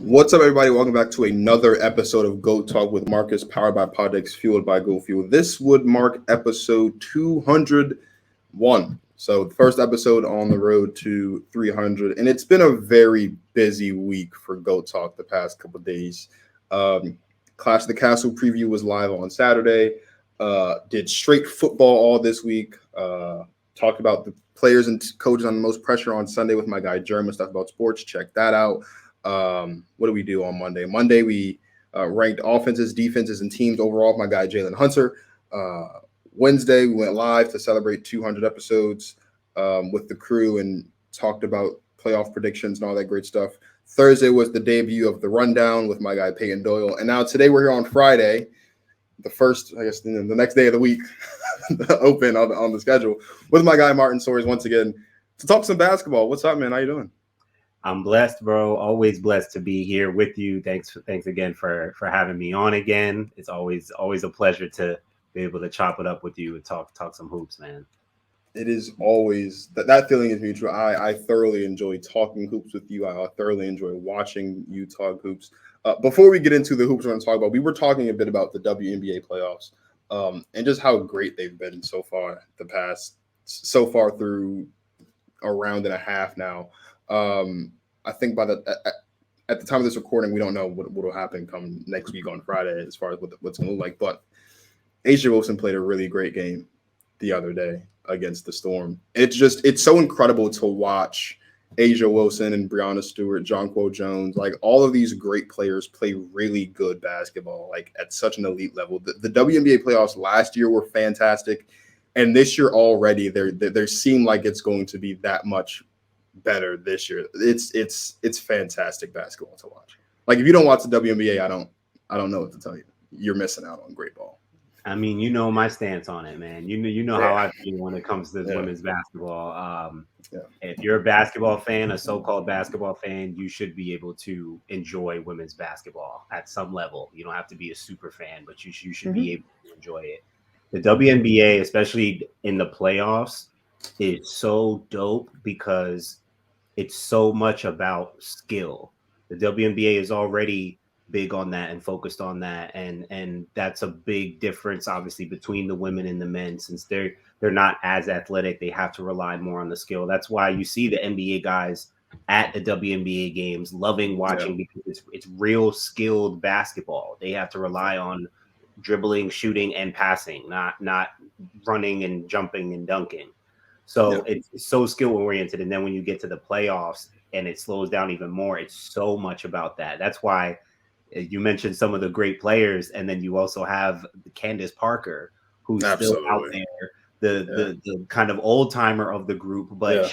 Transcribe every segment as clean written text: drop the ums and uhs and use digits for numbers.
What's up, everybody? Welcome back to another episode of Go Talk with Marcus, powered by Poddex, fueled by Go Fuel. This would mark episode 201. So, the first episode on the road to 300. And it's been a very busy week for Go Talk the past couple of days. Clash of the Castle preview was live on Saturday. Did straight football all this week. Talked about the players and coaches on the most pressure on Sunday with my guy Jeremy. Stuff about sports. Check that out. What do we do on Monday? Monday, we ranked offenses, defenses, and teams overall. My guy, Jalen Hunter. Wednesday, we went live to celebrate 200 episodes with the crew and talked about playoff predictions and all that great stuff. Thursday was the debut of the rundown with my guy, Peyton Doyle. And now today we're here on Friday, the first, I guess, the next day of the week, open on the schedule, with my guy, Martin Soaries, once again, to talk some basketball. What's up, man? How you doing? I'm blessed, bro. Always blessed to be here with you. Thanks again for having me on again. It's always a pleasure to be able to chop it up with you and talk some hoops, man. It is always that feeling is mutual. I thoroughly enjoy talking hoops with you. I thoroughly enjoy watching you talk hoops. Before we get into the hoops we're going to talk about, we were talking a bit about the WNBA playoffs and just how great they've been so far through a round and a half now. I think at the time of this recording, we don't know what will happen come next week on Friday as far as what's going to look like. But A'ja Wilson played a really great game the other day against the Storm. It's so incredible to watch A'ja Wilson and Breonna Stewart, Jonquel Jones, like all of these great players play really good basketball, like at such an elite level. The WNBA playoffs last year were fantastic, and this year already there seem like it's going to be that much better this year. It's fantastic basketball to watch. Like if you don't watch the WNBA, I don't know what to tell you. You're missing out on great ball. I mean, you know my stance on it, man. You know how I feel when it comes to women's basketball. If you're a basketball fan, a so-called basketball fan, you should be able to enjoy women's basketball at some level. You don't have to be a super fan, but you should be able to enjoy it. The WNBA, especially in the playoffs, is so dope because it's so much about skill. The WNBA is already big on that and focused on that, and that's a big difference, obviously, between the women and the men. Since they're not as athletic, they have to rely more on the skill. That's why you see the NBA guys at the WNBA games loving watching because it's real skilled basketball. They have to rely on dribbling, shooting, and passing, not running and jumping and dunking. So it's so skill oriented. And then when you get to the playoffs and it slows down even more, it's so much about that. That's why you mentioned some of the great players. And then you also have Candace Parker, who's still out there, the kind of old timer of the group. But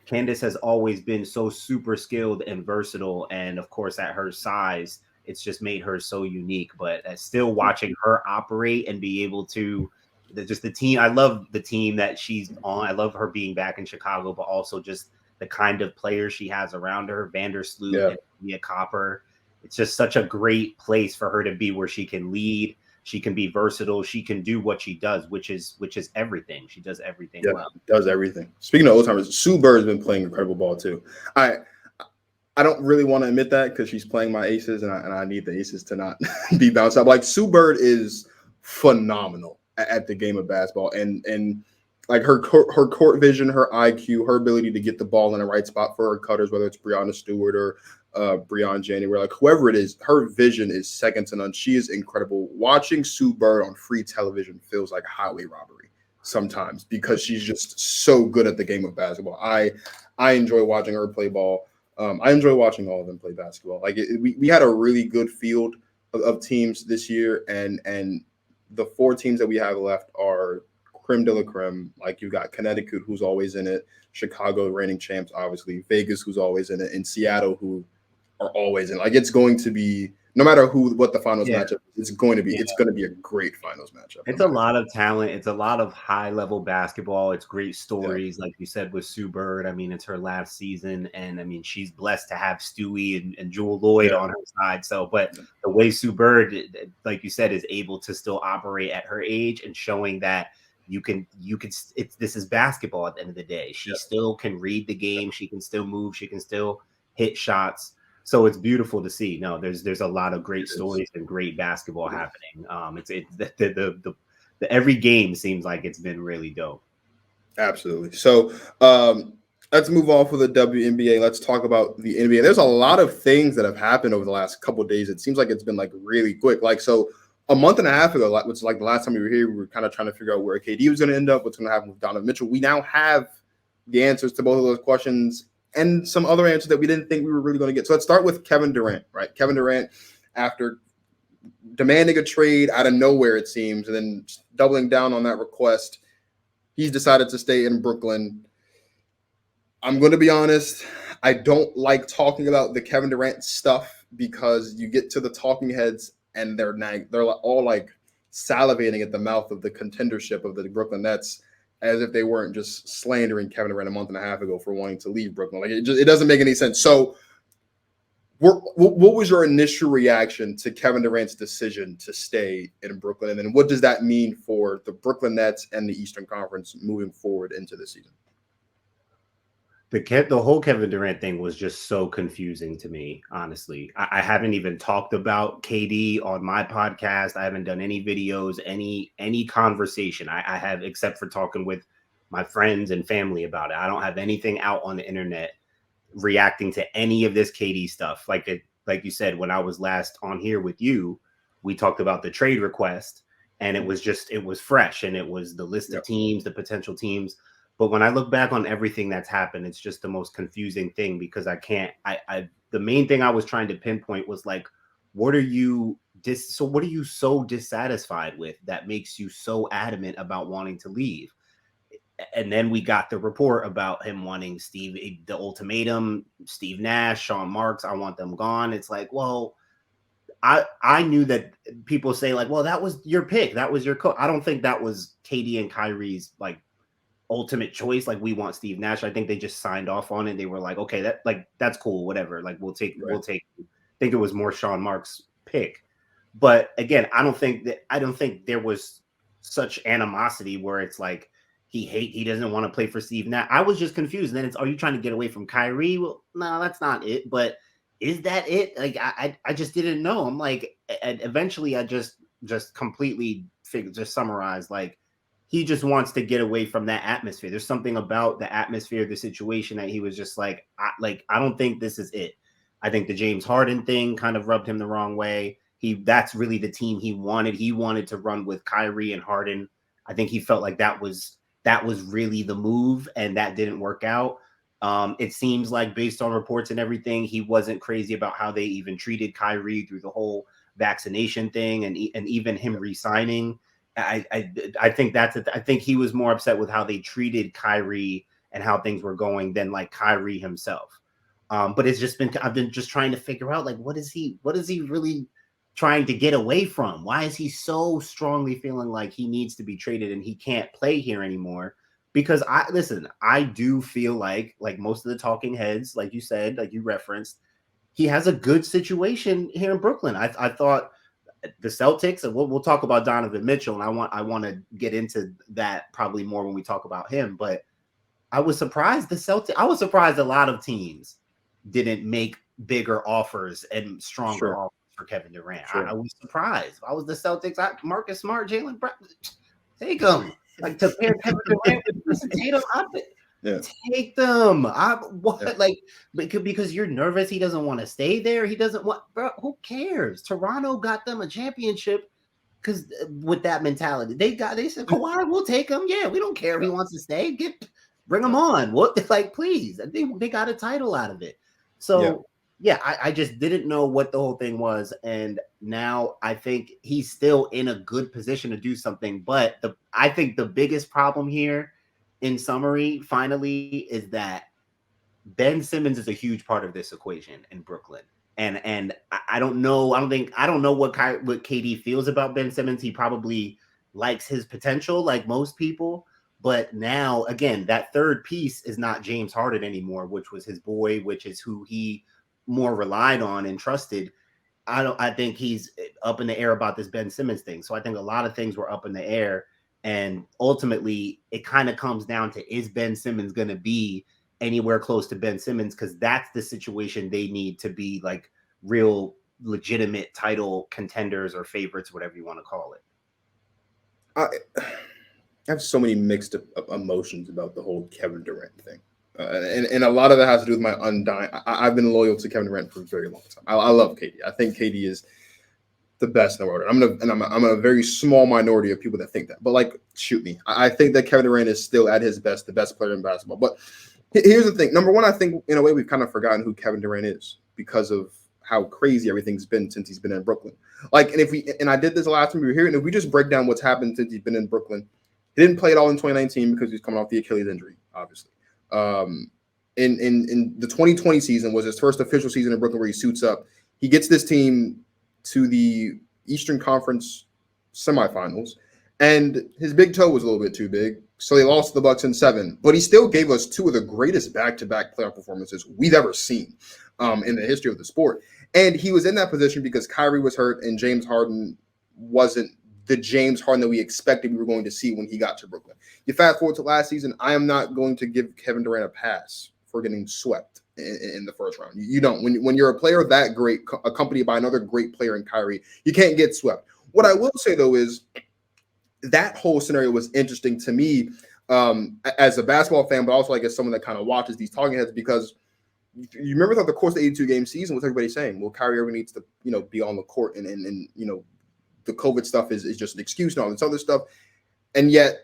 Candace has always been so super skilled and versatile. And of course, at her size, it's just made her so unique. But still watching her operate and be able to just the team. I love the team that she's on. I love her being back in Chicago, but also just the kind of players she has around her, Vandersloot and Mia Copper. It's just such a great place for her to be where she can lead. She can be versatile. She can do what she does, which is everything. She does everything well. Does everything. Speaking of old timers, Sue Bird has been playing incredible ball too. I don't really want to admit that because she's playing my aces and I need the aces to not be bounced up. Like Sue Bird is phenomenal at the game of basketball, and like her court vision, her IQ, her ability to get the ball in the right spot for her cutters, whether it's Breonna Stewart or Breon January, like whoever it is, her vision is second to none. She is incredible. Watching Sue Bird on free television feels like highway robbery sometimes because she's just so good at the game of basketball. I enjoy watching her play ball. I enjoy watching all of them play basketball. Like we had a really good field of teams this year, and the four teams that we have left are creme de la creme. Like you got Connecticut, who's always in it, Chicago, reigning champs, obviously, Vegas, who's always in it, and Seattle, who are always in. Like it's going to be, no matter what the finals matchup is, it's going to be a great finals matchup. It's a lot of talent. It's a lot of high level basketball. It's great stories, like you said with Sue Bird. I mean, it's her last season, and I mean, she's blessed to have Stewie and Jewel Lloyd on her side. So, but the way Sue Bird, like you said, is able to still operate at her age and showing that you can. This is basketball at the end of the day. She still can read the game. She can still move. She can still hit shots. So it's beautiful to see. No, there's a lot of great stories and great basketball happening. It's the every game seems like it's been really dope. Absolutely. So let's move on for the WNBA. Let's talk about the NBA. There's a lot of things that have happened over the last couple of days. It seems like it's been like really quick. Like, so a month and a half ago, which is like the last time we were here, we were kind of trying to figure out where KD was going to end up, what's going to happen with Donovan Mitchell. We now have the answers to both of those questions and some other answers that we didn't think we were really going to get. So let's start with Kevin Durant, right? Kevin Durant, after demanding a trade out of nowhere, it seems, and then doubling down on that request, he's decided to stay in Brooklyn. I'm going to be honest. I don't like talking about the Kevin Durant stuff because you get to the talking heads and they're all like salivating at the mouth of the contendership of the Brooklyn Nets as if they weren't just slandering Kevin Durant a month and a half ago for wanting to leave Brooklyn. Like it doesn't make any sense. So what was your initial reaction to Kevin Durant's decision to stay in Brooklyn? And then what does that mean for the Brooklyn Nets and the Eastern Conference moving forward into the season? The whole Kevin Durant thing was just so confusing to me, honestly. I haven't even talked about KD on my podcast. I haven't done any videos, any conversation. I have, except for talking with my friends and family about it. I don't have anything out on the internet reacting to any of this KD stuff. Like you said, when I was last on here with you, we talked about the trade request, and it was fresh, and it was the list of teams, the potential teams. But when I look back on everything that's happened, it's just the most confusing thing because the main thing I was trying to pinpoint was like, what are you so dissatisfied with that makes you so adamant about wanting to leave? And then we got the report about him wanting the ultimatum, Steve Nash, Sean Marks, I want them gone. It's like, well, I knew that people say like, well, that was your pick. That was your coach. I don't think that was KD and Kyrie's like ultimate choice. Like, we want Steve Nash. I think they just signed off on it. They were like, okay, that's cool, whatever. Like, we'll take. I think it was more Sean Marks' pick. But again, I don't think there was such animosity where it's like he doesn't want to play for Steve Nash. I was just confused. And then are you trying to get away from Kyrie? Well, no, that's not it. But is that it? Like, I just didn't know. I'm like, and eventually I just completely just summarized, like, he just wants to get away from that atmosphere. There's something about the atmosphere of the situation that he was just like, I don't think this is it. I think the James Harden thing kind of rubbed him the wrong way. That's really the team he wanted. He wanted to run with Kyrie and Harden. I think he felt like that was really the move, and that didn't work out. It seems like, based on reports and everything, he wasn't crazy about how they even treated Kyrie through the whole vaccination thing, and even him re-signing. I think I think he was more upset with how they treated Kyrie and how things were going than like Kyrie himself. But I've been just trying to figure out, like, what is he really trying to get away from? Why is he so strongly feeling like he needs to be traded and he can't play here anymore? Because I do feel like most of the talking heads, like you said, like you referenced, he has a good situation here in Brooklyn. I thought the Celtics, and we'll talk about Donovan Mitchell, and I want to get into that probably more when we talk about him. But I was surprised I was surprised a lot of teams didn't make bigger offers and stronger offers for Kevin Durant. I was surprised. I was the Celtics. Marcus Smart, Jalen Brown, take them. Like, to pair Kevin Durant with Jason Tatum, take them. Like, because you're nervous he doesn't want to stay there. He doesn't want, bro. Who cares? Toronto got them a championship because with that mentality, they said, Kawhi, we'll take him. Yeah, we don't care if he wants to stay. Bring him on. What? Like, please. They got a title out of it. So I just didn't know what the whole thing was, and now I think he's still in a good position to do something. But I think the biggest problem here, in summary, finally, is that Ben Simmons is a huge part of this equation in Brooklyn. And I don't know. I don't know what KD feels about Ben Simmons. He probably likes his potential, like most people. But now, again, that third piece is not James Harden anymore, which was his boy, which is who he more relied on and trusted. I think he's up in the air about this Ben Simmons thing. So I think a lot of things were up in the air. And ultimately, it kind of comes down to, is Ben Simmons going to be anywhere close to Ben Simmons, because that's the situation they need to be like real legitimate title contenders or favorites, whatever you want to call it. I have so many mixed emotions about the whole Kevin Durant thing. And a lot of that has to do with my undying. I've been loyal to Kevin Durant for a very long time. I love KD. I think KD is the best in the world. I'm a very small minority of people that think that. But like, shoot me. I think that Kevin Durant is still at his best, the best player in basketball. But here's the thing. Number one, I think in a way we've kind of forgotten who Kevin Durant is because of how crazy everything's been since he's been in Brooklyn. Like, and I did this last time we were here, and if we just break down what's happened since he's been in Brooklyn, he didn't play at all in 2019 because he's coming off the Achilles injury, obviously. In the 2020 season was his first official season in Brooklyn where he suits up. He gets this team to the Eastern Conference semifinals, and his big toe was a little bit too big, so they lost to the Bucks in 7. But he still gave us 2 of the greatest back-to-back playoff performances we've ever seen in the history of the sport. And he was in that position because Kyrie was hurt and James Harden wasn't the James Harden that we expected we were going to see when he got to Brooklyn. You fast forward to last season, I am not going to give Kevin Durant a pass for getting swept in the first round. You don't. When you're a player that great, accompanied by another great player in Kyrie, you can't get swept. What I will say, though, is that whole scenario was interesting to me as a basketball fan, but also like as someone that kind of watches these talking heads, because you remember throughout the course of the 82-game season, what's everybody saying? Well, Kyrie Irving needs to, be on the court, and the COVID stuff is just an excuse and all this other stuff. And yet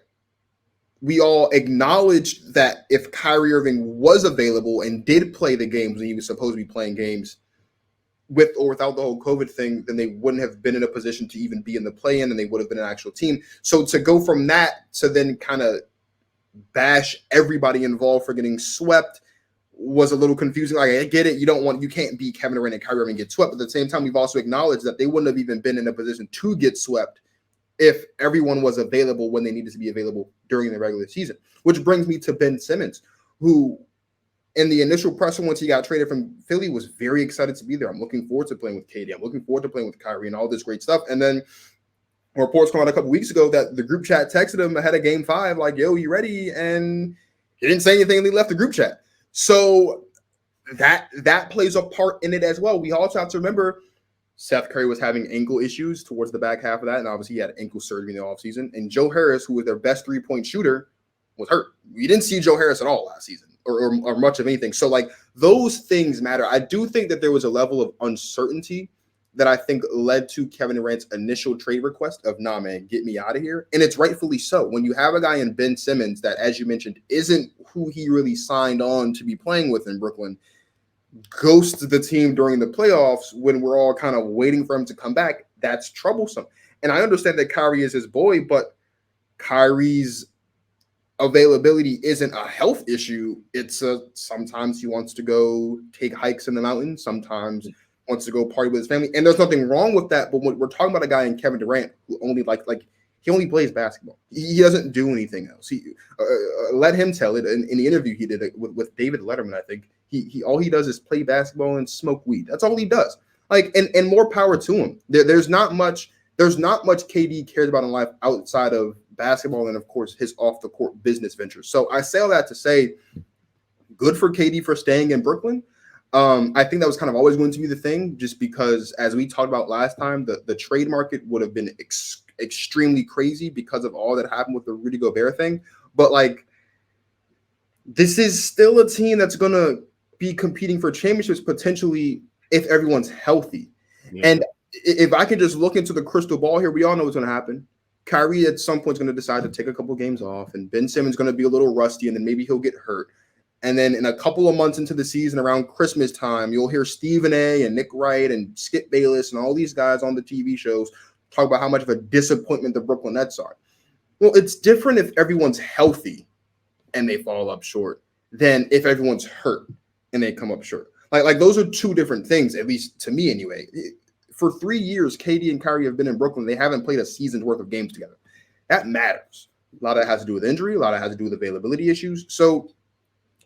we all acknowledged that if Kyrie Irving was available and did play the games when he was supposed to be playing games with or without the whole COVID thing, then they wouldn't have been in a position to even be in the play-in, and they would have been an actual team. So to go from that to then kind of bash everybody involved for getting swept was a little confusing. Like, I get it. You can't beat Kevin Durant and Kyrie Irving and get swept. But at the same time, we've also acknowledged that they wouldn't have even been in a position to get swept if everyone was available when they needed to be available during the regular season. Which brings me to Ben Simmons, who in the initial presser once he got traded from Philly was very excited to be there. I'm looking forward to playing with KD. I'm looking forward to playing with Kyrie and all this great stuff. And then reports come out a couple weeks ago that the group chat texted him ahead of Game 5, like, yo, you ready? And he didn't say anything and he left the group chat. So that plays a part in it as well. We also have to remember Seth Curry was having ankle issues towards the back half of that, and obviously he had ankle surgery in the offseason. And Joe Harris, who was their best three-point shooter, was hurt. We didn't see Joe Harris at all last season or much of anything. So, like, those things matter. I do think that there was a level of uncertainty that I think led to Kevin Durant's initial trade request of, nah, man, get me out of here. And it's rightfully so. When you have a guy in Ben Simmons that, as you mentioned, isn't who he really signed on to be playing with in Brooklyn, ghosts the team during the playoffs when we're all kind of waiting for him to come back, that's troublesome. And I understand that Kyrie is his boy, but Kyrie's availability isn't a health issue. It's sometimes he wants to go take hikes in the mountains. Sometimes wants to go party with his family. And there's nothing wrong with that. But when we're talking about a guy in Kevin Durant who only he only plays basketball. He doesn't do anything else. He let him tell it in the interview he did with David Letterman. I think he all he does is play basketball and smoke weed. That's all he does. Like, and more power to him. There's not much KD cares about in life outside of basketball and, of course, his off the court business ventures. So I say all that to say, good for KD for staying in Brooklyn. I think that was kind of always going to be the thing, just because, as we talked about last time, the trade market would have been extremely crazy because of all that happened with the Rudy Gobert thing. But, like, this is still a team that's going to be competing for championships potentially if everyone's healthy. Yeah. And if I can just look into the crystal ball here, we all know what's going to happen. Kyrie at some point is going to decide to take a couple games off, and Ben Simmons is going to be a little rusty, and then maybe he'll get hurt. And then in a couple of months into the season, around Christmas time, you'll hear Stephen A. and Nick Wright and Skip Bayless and all these guys on the TV shows talk about how much of a disappointment the Brooklyn Nets are. Well, it's different if everyone's healthy and they fall up short than if everyone's hurt and they come up short. Like those are two different things, at least to me anyway. For 3 years, KD and Kyrie have been in Brooklyn. They haven't played a season's worth of games together. That matters. A lot of it has to do with injury. A lot of it has to do with availability issues. So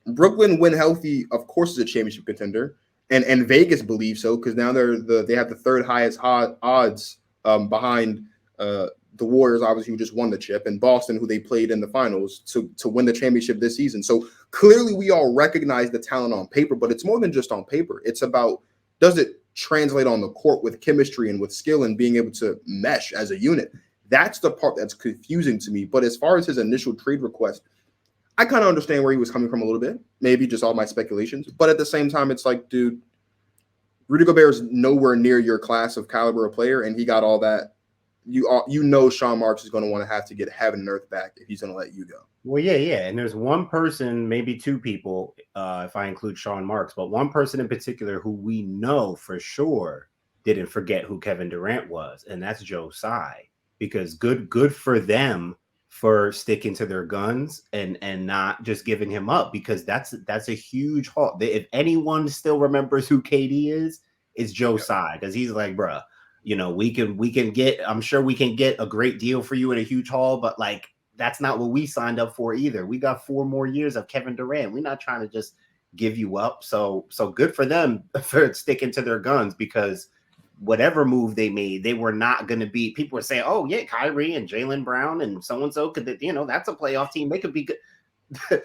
Brooklyn, when healthy, of course, is a championship contender, and Vegas believes so because now they have the third highest odds behind the Warriors, obviously, who just won the chip, and Boston, who they played in the finals to win the championship this season. So clearly we all recognize the talent on paper, but it's more than just on paper. It's about, does it translate on the court with chemistry and with skill and being able to mesh as a unit? That's the part that's confusing to me. But as far as his initial trade request, I kind of understand where he was coming from a little bit, maybe just all my speculations. But at the same time, it's like, dude, Rudy Gobert is nowhere near your class of caliber of player, and he got all that. You know Sean Marks is going to want to have to get heaven and earth back if he's going to let you go. Well, yeah. And there's one person, maybe two people, if I include Sean Marks, but one person in particular who we know for sure didn't forget who Kevin Durant was, and that's G.O.A.T. Because good for them for sticking to their guns and not just giving him up, because that's a huge haul. If anyone still remembers who KD is, it's G.O.A.T. because he's like, bruh, you know, we can get, I'm sure we can get a great deal for you in a huge haul, but like, that's not what we signed up for either. We got 4 more years of Kevin Durant. We're not trying to just give you up. So good for them for sticking to their guns, because whatever move they made, they were not going to be. People were saying, oh yeah, Kyrie and Jaylen Brown and so could, you know, that's a playoff team. They could be good.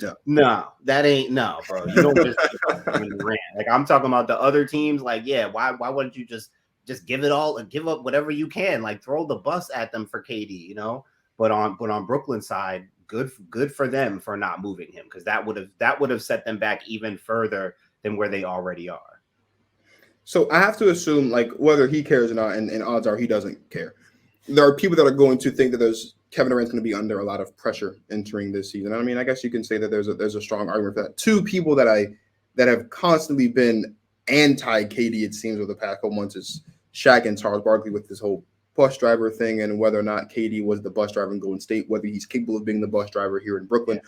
Yeah. No, that ain't, no, bro. You don't just Kevin Durant. Like, I'm talking about the other teams. Like, yeah, why wouldn't you just give it all and give up whatever you can? Like, throw the bus at them for KD, you know? But on Brooklyn's side, good for them for not moving him, because that would have set them back even further than where they already are. So I have to assume, like, whether he cares or not, and odds are he doesn't care. There are people that are going to think that Kevin Durant's going to be under a lot of pressure entering this season. I mean, I guess you can say that there's a strong argument for that. Two people that have constantly been anti-KD, it seems, over the past couple months is Shaq and Charles Barkley with this whole bus driver thing, and whether or not KD was the bus driver in Golden State, whether he's capable of being the bus driver here in Brooklyn.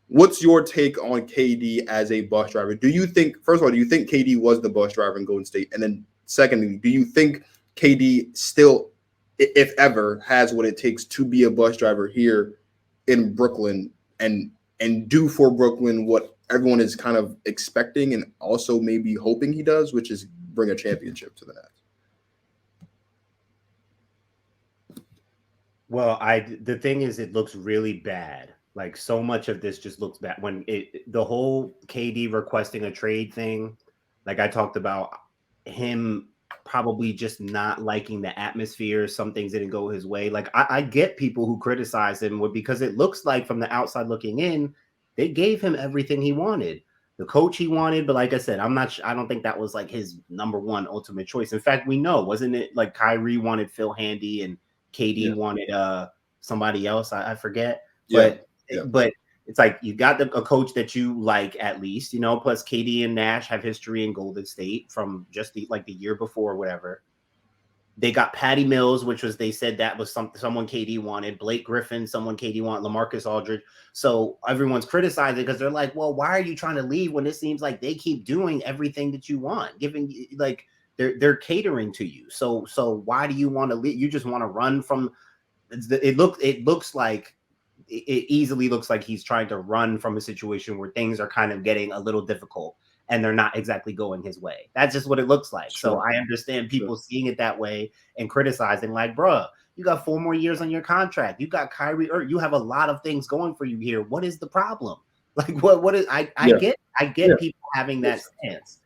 What's your take on KD as a bus driver? Do you think, first of all, do you think KD was the bus driver in Golden State? And then secondly, do you think KD still, if ever, has what it takes to be a bus driver here in Brooklyn and do for Brooklyn what everyone is kind of expecting and also maybe hoping he does, which is bring a championship to the Nets? Well, the thing is, it looks really bad. Like, so much of this just looks bad. When the whole KD requesting a trade thing, like I talked about, him probably just not liking the atmosphere. Some things didn't go his way. Like, I get people who criticize him because it looks like from the outside looking in, they gave him everything he wanted, the coach he wanted. But like I said, I don't think that was like his number one ultimate choice. In fact, we know, wasn't it like Kyrie wanted Phil Handy and KD wanted somebody else? I forget. But it's like, you got a coach that you like, at least, you know, plus KD and Nash have history in Golden State from just the year before or whatever. They got Patty Mills, which was, they said that was someone KD wanted. Blake Griffin, someone KD wanted. LaMarcus Aldridge. So everyone's criticizing because they're like, well, why are you trying to leave when it seems like they keep doing everything that you want, giving, like, they're catering to you. So why do you want to leave? You just want to run from it looks like it easily looks like he's trying to run from a situation where things are kind of getting a little difficult and they're not exactly going his way. That's just what it looks like. Sure. So I understand people seeing it that way and criticizing, like, bruh, you got 4 more years on your contract. You got Kyrie, or you have a lot of things going for you here. What is the problem? Like, what is, I get people having that stance.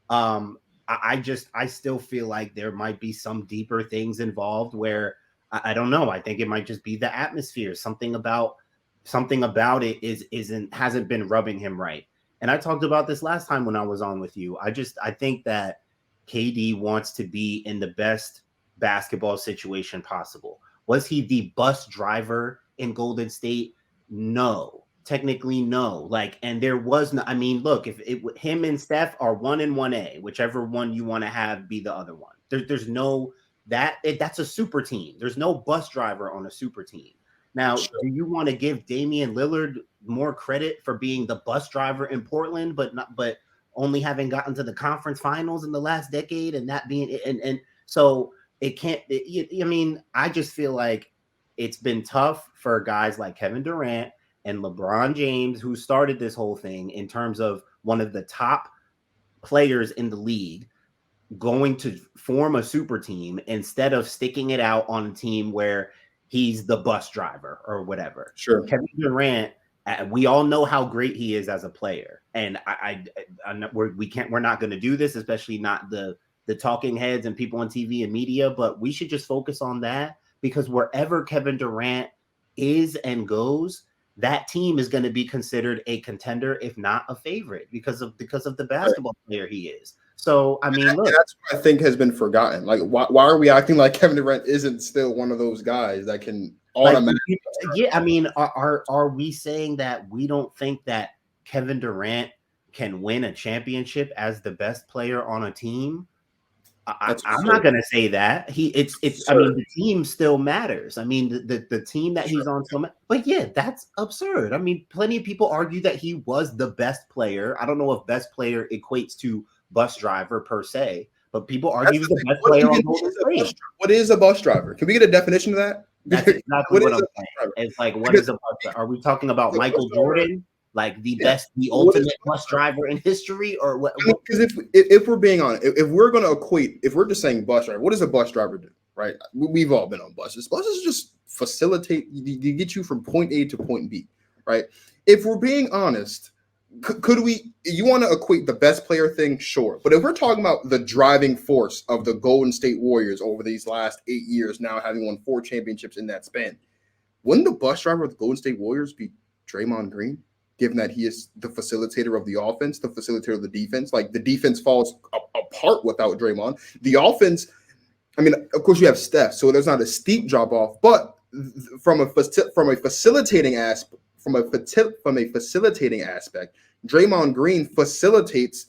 I still feel like there might be some deeper things involved where I don't know. I think it might just be the atmosphere. Something about it hasn't been rubbing him right. And I talked about this last time when I was on with you. I think that KD wants to be in the best basketball situation possible. Was he the bus driver in Golden State? No, technically no. Like, and there was no, I mean, look, if him and Steph are 1 and 1A, whichever one you want to have be the other one. There's no, that's a super team. There's no bus driver on a super team. Now, do you want to give Damian Lillard more credit for being the bus driver in Portland, but only having gotten to the conference finals in the last decade, and that being and so it can't. I mean, I just feel like it's been tough for guys like Kevin Durant and LeBron James, who started this whole thing in terms of one of the top players in the league, going to form a super team instead of sticking it out on a team where he's the bus driver or whatever. Sure. Kevin Durant, we all know how great he is as a player, and we're not going to do this, especially not the talking heads and people on TV and media, but we should just focus on that, because wherever Kevin Durant is and goes, that team is going to be considered a contender, if not a favorite, because of the basketball player he is. So, I mean, look, that's what I think has been forgotten. Like, why are we acting like Kevin Durant isn't still one of those guys that can automatically? I mean, are we saying that we don't think that Kevin Durant can win a championship as the best player on a team? I'm not going to say that. I mean, the team still matters. I mean, the team that he's on but yeah, that's absurd. I mean, plenty of people argue that he was the best player. I don't know if best player equates to bus driver per se, but people argue he was the best player on Golden State. What is a bus driver? Can we get a definition of that? That's exactly what I'm saying. It's like, what is a bus driver? Are we talking about Michael Jordan? Like the ultimate bus driver in history, or what? Because if we're being honest, if we're going to equate, if we're just saying bus driver, what does a bus driver do? Right? We've all been on buses. Buses just facilitate, you get you from point A to point B. Right? If we're being honest, could we? You want to equate the best player thing, sure, but if we're talking about the driving force of the Golden State Warriors over these last 8 years, now having won 4 championships in that span, wouldn't the bus driver of the Golden State Warriors be Draymond Green? Given that he is the facilitator of the offense, the facilitator of the defense, like the defense falls apart without Draymond. The offense, I mean, of course you have Steph, so there's not a steep drop off, but from a facilitating aspect, Draymond Green facilitates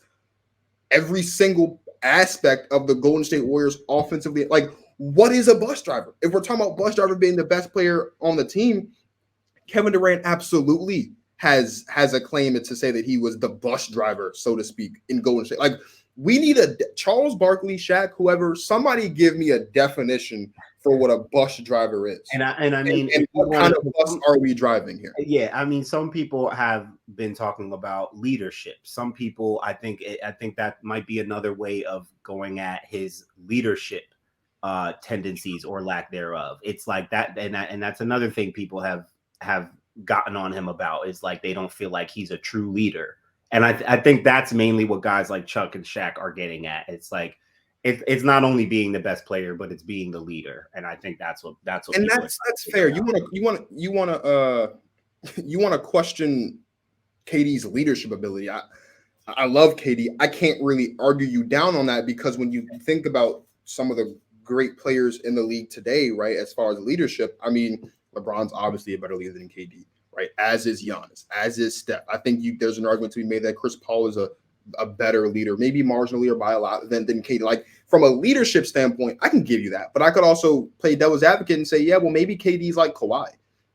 every single aspect of the Golden State Warriors offensively. Like, what is a bus driver? If we're talking about bus driver being the best player on the team, Kevin Durant absolutely has a claim to say that he was the bus driver, so to speak, in Golden State. Like, we need a Charles Barkley, Shaq, whoever, somebody give me a definition for what a bus driver is. And I mean, what kind of bus are we driving here? Yeah, I mean, some people have been talking about leadership. Some people, I think that might be another way of going at his leadership tendencies or lack thereof. It's like that, and that's another thing people have gotten on him about, is like they don't feel like he's a true leader. And I think that's mainly what guys like Chuck and Shaq are getting at. It's like it's not only being the best player, but it's being the leader. And I think that's what and that's fair. You want to question KD's leadership ability. I love KD. I can't really argue you down on that, because when you think about some of the great players in the league today, right, as far as leadership, I mean, LeBron's obviously a better leader than KD, right? As is Giannis, as is Steph. I think there's an argument to be made that Chris Paul is a better leader, maybe marginally or by a lot than KD. Like, from a leadership standpoint, I can give you that. But I could also play devil's advocate and say, yeah, well, maybe KD's like Kawhi,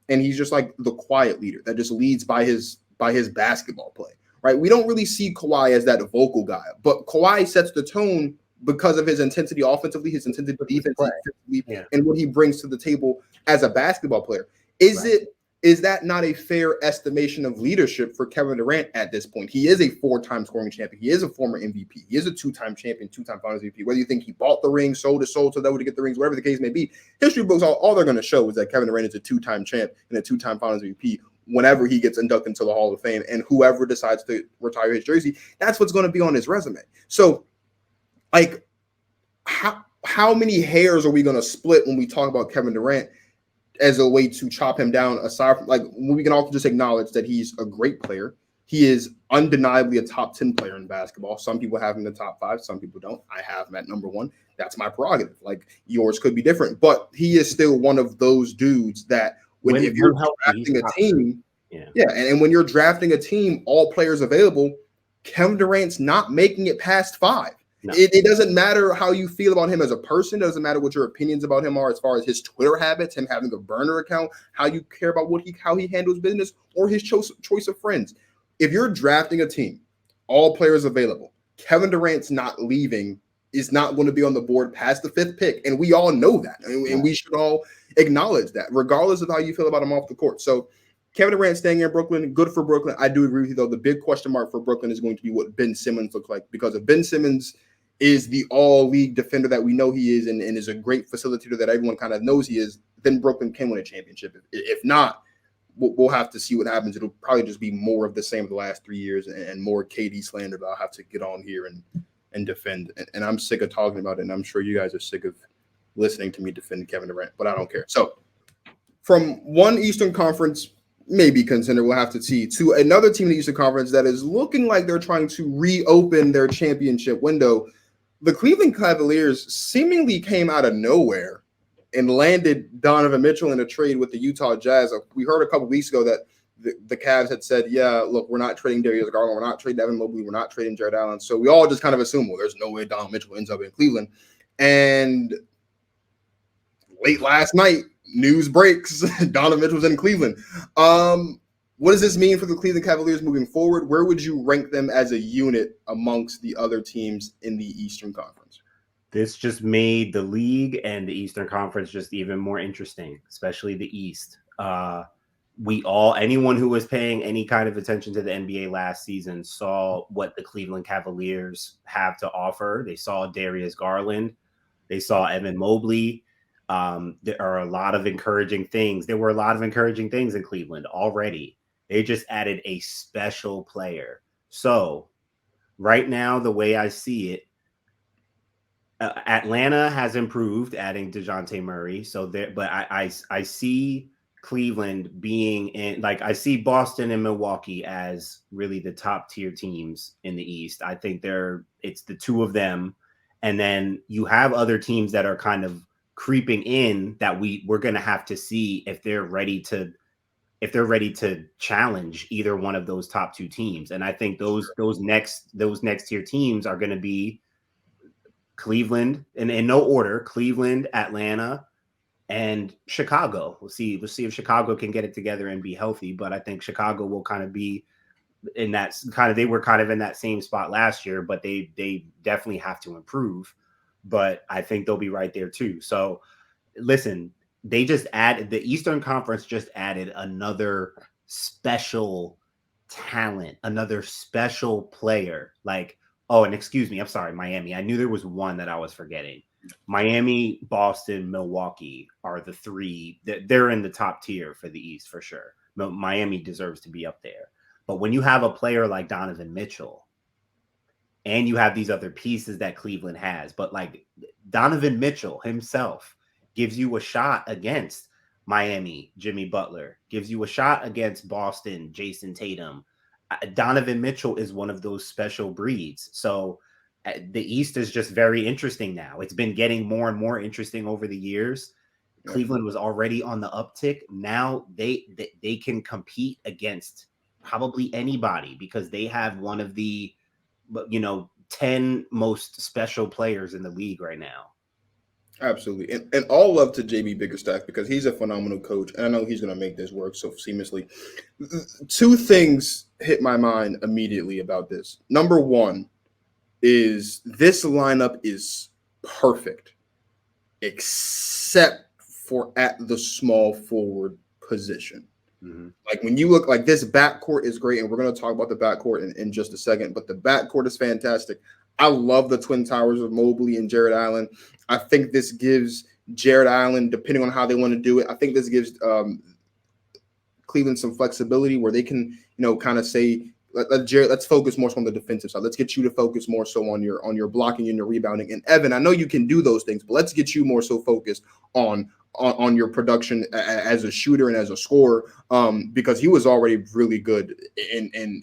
and he's just like the quiet leader that just leads by his basketball play, right? We don't really see Kawhi as that vocal guy, but Kawhi sets the tone because of his intensity offensively, his intensity defensively, and what he brings to the table as a basketball player. Is that not a fair estimation of leadership for Kevin Durant at this point? He is a 4-time scoring champion. He is a former MVP. He is a 2-time champion, 2-time Finals MVP. Whether you think he bought the ring, sold his soul to that to get the rings, whatever the case may be, history books, all they're going to show is that Kevin Durant is a 2-time champ and a 2-time Finals MVP whenever he gets inducted into the Hall of Fame, and whoever decides to retire his jersey, that's what's going to be on his resume. So, like, how many hairs are we going to split when we talk about Kevin Durant as a way to chop him down, aside from, like, we can also just acknowledge that he's a great player. He is undeniably a top 10 player in basketball. Some people have him in the top 5. Some people don't. I have him at number 1. That's my prerogative. Like, yours could be different, but he is still one of those dudes that if you're drafting a team, and when you're drafting a team, all players available, Kevin Durant's not making it past 5. No. It doesn't matter how you feel about him as a person. It doesn't matter what your opinions about him are as far as his Twitter habits, him having a burner account, how you care about how he handles business, or his choice of friends. If you're drafting a team, all players available, Kevin Durant's not leaving, is not going to be on the board past the 5th pick. And we all know that. And we should all acknowledge that, regardless of how you feel about him off the court. So Kevin Durant staying in Brooklyn, good for Brooklyn. I do agree with you, though. The big question mark for Brooklyn is going to be what Ben Simmons looks like. Because if Ben Simmons is the all-league defender that we know he is and is a great facilitator that everyone kind of knows he is, then Brooklyn can win a championship. If not, we'll have to see what happens. It'll probably just be more of the same of the last 3 years and more KD slander that I'll have to get on here and defend. And I'm sick of talking about it, and I'm sure you guys are sick of listening to me defend Kevin Durant, but I don't care. So from one Eastern Conference maybe contender, we'll have to see, to another team in the Eastern Conference that is looking like they're trying to reopen their championship window. The Cleveland Cavaliers seemingly came out of nowhere and landed Donovan Mitchell in a trade with the Utah Jazz. We heard a couple weeks ago that the Cavs had said, yeah, look, we're not trading Darius Garland, we're not trading Evan Mobley, we're not trading Jared Allen. So we all just kind of assume, well, there's no way Donovan Mitchell ends up in Cleveland. And late last night, news breaks, Donovan Mitchell's in Cleveland. What does this mean for the Cleveland Cavaliers moving forward? Where would you rank them as a unit amongst the other teams in the Eastern Conference? This just made the league and the Eastern Conference just even more interesting, especially the East. Anyone who was paying any kind of attention to the NBA last season saw what the Cleveland Cavaliers have to offer. They saw Darius Garland. They saw Evan Mobley. There are a lot of encouraging things. There were a lot of encouraging things in Cleveland already. They just added a special player. So right now, the way I see it, Atlanta has improved, adding DeJounte Murray. So there, but I see Cleveland being in, like, I see Boston and Milwaukee as really the top tier teams in the East. I think it's the two of them. And then you have other teams that are kind of creeping in that we're going to have to see if they're ready to challenge either one of those top two teams. And I think those next tier teams are going to be Cleveland, and in no order, Cleveland, Atlanta, and Chicago. We'll see if Chicago can get it together and be healthy, but I think Chicago will kind of be in that kind of, they were kind of in that same spot last year, but they definitely have to improve. But I think they'll be right there too. So listen, they just added, the Eastern Conference just added another special talent, another special player. Like, oh, and excuse me, I'm sorry, Miami. I knew there was one that I was forgetting. Miami, Boston, Milwaukee are the three. They're in the top tier for the East for sure. Miami deserves to be up there. But when you have a player like Donovan Mitchell, and you have these other pieces that Cleveland has, but like Donovan Mitchell himself gives you a shot against Miami, Jimmy Butler, gives you a shot against Boston, Jason Tatum. Donovan Mitchell is one of those special breeds. So the East is just very interesting now. It's been getting more and more interesting over the years. Cleveland was already on the uptick. Now they can compete against probably anybody because they have one of the 10 most special players in the league right now. Absolutely. And all love to JB Bickerstaff because he's a phenomenal coach. And I know he's going to make this work so seamlessly. Two things hit my mind immediately about this. Number one is this lineup is perfect, except for at the small forward position. Mm-hmm. Like when you look, like this backcourt is great. And we're going to talk about the backcourt in just a second. But the backcourt is fantastic. I love the twin towers of Mobley and Jared Allen. I think this gives Jared Allen, depending on how they want to do it, I think this gives Cleveland some flexibility where they can, kind of say, let's focus more so on the defensive side. Let's get you to focus more so on your blocking and your rebounding. And Evan, I know you can do those things, but let's get you more so focused on your production as a shooter and as a scorer, because he was already really good in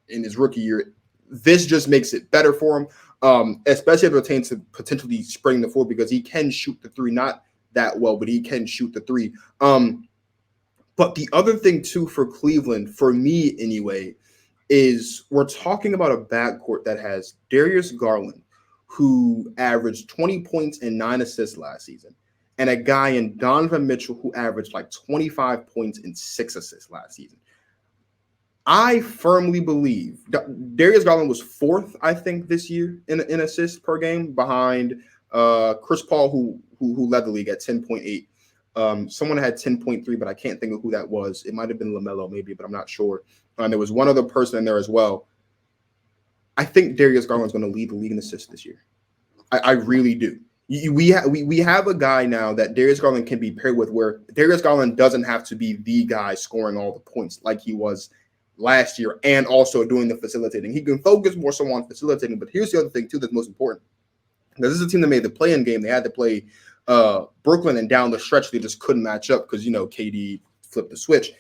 his rookie year. This just makes it better for him, especially as it pertains to potentially spraying the floor because he can shoot the three, not that well, but he can shoot the three. But the other thing, too, for Cleveland, for me anyway, is we're talking about a backcourt that has Darius Garland, who averaged 20 points and 9 assists last season, and a guy in Donovan Mitchell who averaged like 25 points and 6 assists last season. I firmly believe Darius Garland was 4th, I think, this year in assists per game behind Chris Paul, who led the league at 10.8. Someone had 10.3, but I can't think of who that was. It might have been LaMelo maybe, but I'm not sure. There was one other person in there as well. I think Darius Garland's going to lead the league in assists this year. I really do. We have a guy now that Darius Garland can be paired with, where Darius Garland doesn't have to be the guy scoring all the points like he was last year and also doing the facilitating. He can focus more so on facilitating. But here's the other thing, too, that's most important. Because this is a team that made the play-in game. They had to play Brooklyn, and down the stretch, they just couldn't match up because, KD flipped the switch.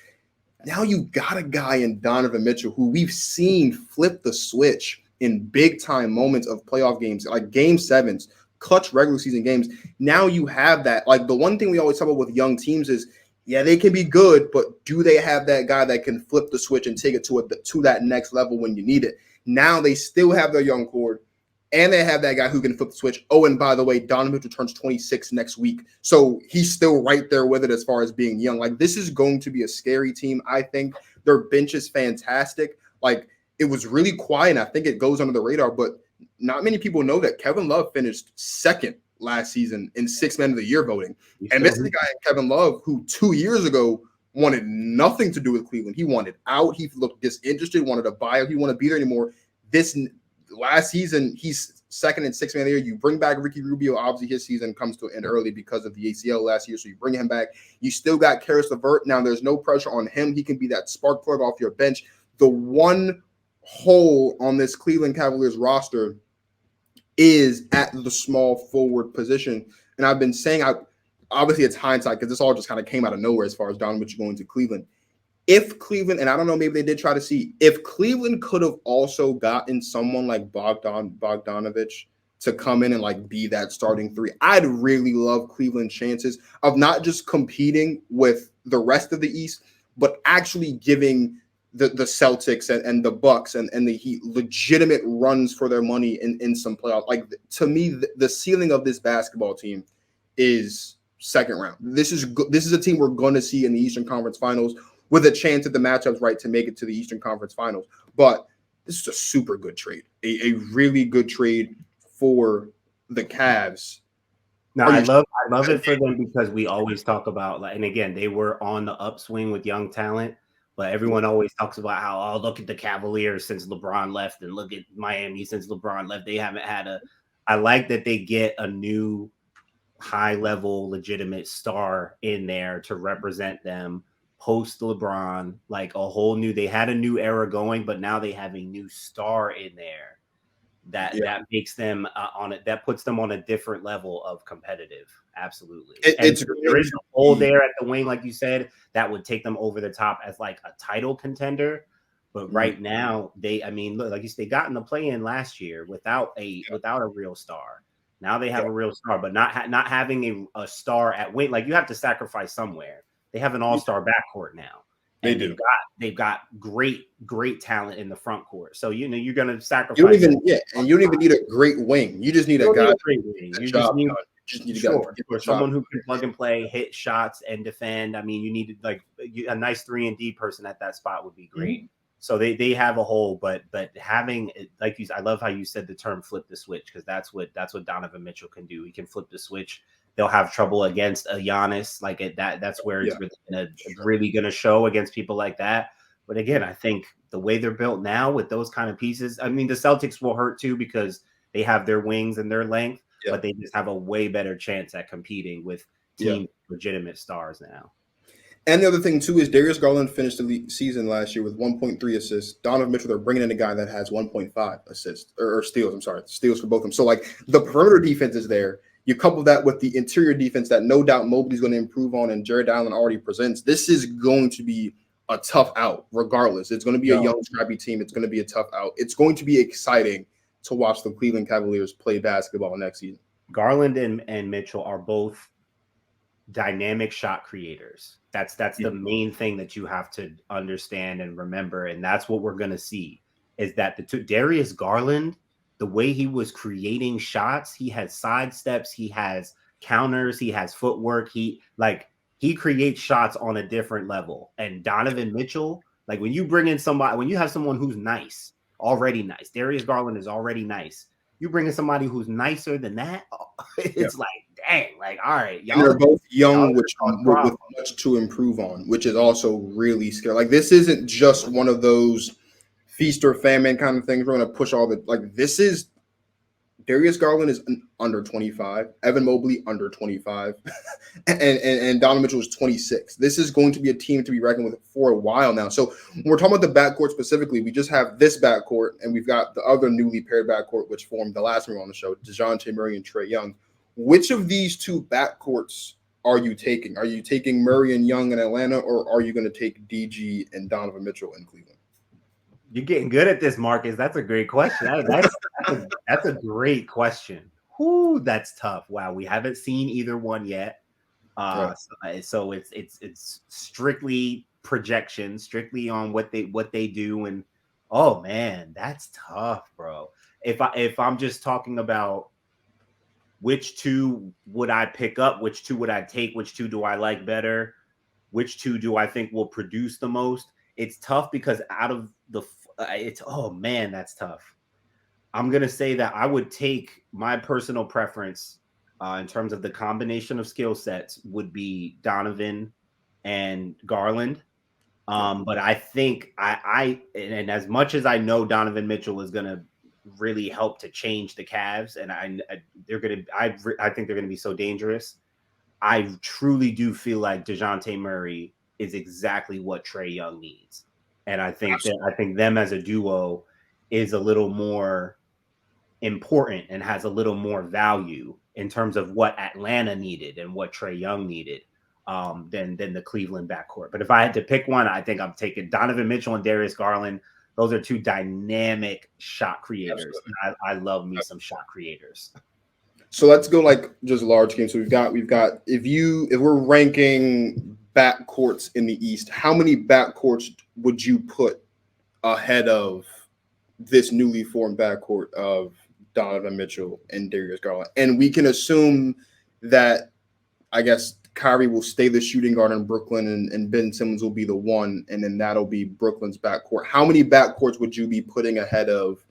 Now you got a guy in Donovan Mitchell who we've seen flip the switch in big-time moments of playoff games, like Game 7s, clutch regular season games. Now you have that. Like, the one thing we always talk about with young teams is, yeah, they can be good, but do they have that guy that can flip the switch and take it to that next level when you need it? Now they still have their young core, and they have that guy who can flip the switch. Oh, and by the way, Donovan Mitchell turns 26 next week. So he's still right there with it as far as being young. Like, this is going to be a scary team, I think. Their bench is fantastic. Like, it was really quiet, and I think it goes under the radar, but not many people know that Kevin Love finished second last season in Sixth Man of the Year voting. And this is the guy, Kevin Love, who 2 years ago wanted nothing to do with Cleveland. He wanted out. He looked disinterested, wanted to buy out. He wanted to be there anymore. This last season, he's second in Sixth Man of the Year. You bring back Ricky Rubio. Obviously, his season comes to an end early because of the ACL last year, so you bring him back. You still got Karis LeVert. Now, there's no pressure on him. He can be that spark plug off your bench. The one hole on this Cleveland Cavaliers roster is at the small forward position. And I've been saying, obviously it's hindsight because this all just kind of came out of nowhere as far as Donovan Mitchell going to Cleveland. If Cleveland, and I don't know, maybe they did try to see, if Cleveland could have also gotten someone like Bogdanovich to come in and like be that starting three, I'd really love Cleveland's chances of not just competing with the rest of the East, but actually giving the Celtics and the Bucks and the Heat legitimate runs for their money in some playoffs. Like, to me, the ceiling of this basketball team is second round. This is a team we're going to see in the Eastern Conference Finals with a chance at the matchups right to make it to the Eastern Conference Finals. But this is a super good trade, a really good trade for the Cavs. No, I love it for them because we always talk about, like, and again, they were on the upswing with young talent. But everyone always talks about how, oh, look at the Cavaliers since LeBron left, and look at Miami since LeBron left. They haven't had I like that they get a new high-level legitimate star in there to represent them post LeBron, like a whole new, they had a new era going, but now they have a new star in there that makes them on it, that puts them on a different level of competitive. Absolutely. There is a hole there at the wing, like you said, that would take them over the top as like a title contender. But right now, look, like you said, they got in the play-in last year without a real star. Now they have a real star, but not having a star at wing. Like, you have to sacrifice somewhere. They have an all-star backcourt now. And they've got great talent in the front court. So you're going to sacrifice. And you don't even need a great wing. You just need a guy. You just need someone who can plug and play, hit shots, and defend. I mean, you need a nice 3-and-D person at that spot would be great. Mm-hmm. So they have a hole, but having, like you, I love how you said the term "flip the switch" because that's what Donovan Mitchell can do. He can flip the switch. They'll have trouble against a Giannis, that's where it's really going to show against people like that. But again, I think the way they're built now with those kind of pieces, I mean, the Celtics will hurt too because they have their wings and their length, but they just have a way better chance at competing with team legitimate stars now. And the other thing, too, is Darius Garland finished the season last year with 1.3 assists. Donovan Mitchell, they're bringing in a guy that has 1.5 assists, or steals, steals for both of them. So, like, the perimeter defense is there. You couple that with the interior defense that no doubt Mobley's going to improve on and Jared Allen already presents. This is going to be a tough out regardless. It's going to be a young, scrappy team. It's going to be a tough out. It's going to be exciting to watch the Cleveland Cavaliers play basketball next season. Garland and Mitchell are both dynamic shot creators. That's the main thing that you have to understand and remember, and that's what we're going to see is that Darius Garland, the way he was creating shots, he has sidesteps, he has counters, he has footwork, he creates shots on a different level. And Donovan Mitchell, like when you bring in somebody, when you have someone who's nice, already nice, Darius Garland is already nice. You bring in somebody who's nicer than that, it's like, dang, like, all right. And they're both young with much to improve on, which is also really scary. Like, this isn't just one of those feast or famine kind of things. We're going to push all the this is Darius Garland is under 25, Evan Mobley under 25, and Donovan Mitchell is 26. This is going to be a team to be reckoned with for a while now. So when we're talking about the backcourt specifically, we just have this backcourt, and we've got the other newly paired backcourt, which formed the last one on the show, DeJounte Murray and Trae Young. Which of these two backcourts are you taking? Are you taking Murray and Young in Atlanta, or are you going to take DG and Donovan Mitchell in Cleveland? You're getting good at this, Marcus. That's a great question. That's a great question. Whoo, that's tough. Wow, we haven't seen either one yet. So it's strictly projection, strictly on what they do. And oh man, that's tough, bro. If I'm just talking about which two would I pick up, which two would I take, which two do I like better, which two do I think will produce the most? It's tough because out of the oh man, that's tough. I'm gonna say that I would take my personal preference in terms of the combination of skill sets would be Donovan and Garland. But I think and as much as I know Donovan Mitchell is gonna really help to change the Cavs, and I think they're gonna be so dangerous. I truly do feel like DeJounte Murray is exactly what Trae Young needs. And I think them as a duo is a little more important and has a little more value in terms of what Atlanta needed and what Trae Young needed than the Cleveland backcourt. But if I had to pick one, I think I'm taking Donovan Mitchell and Darius Garland. Those are two dynamic shot creators. I love me some shot creators. So let's go just large games. So we've got if we're ranking backcourts in the East, how many backcourts would you put ahead of this newly formed backcourt of Donovan Mitchell and Darius Garland? And we can assume that, I guess, Kyrie will stay the shooting guard in Brooklyn and Ben Simmons will be the one, and then that'll be Brooklyn's backcourt. How many backcourts would you be putting ahead of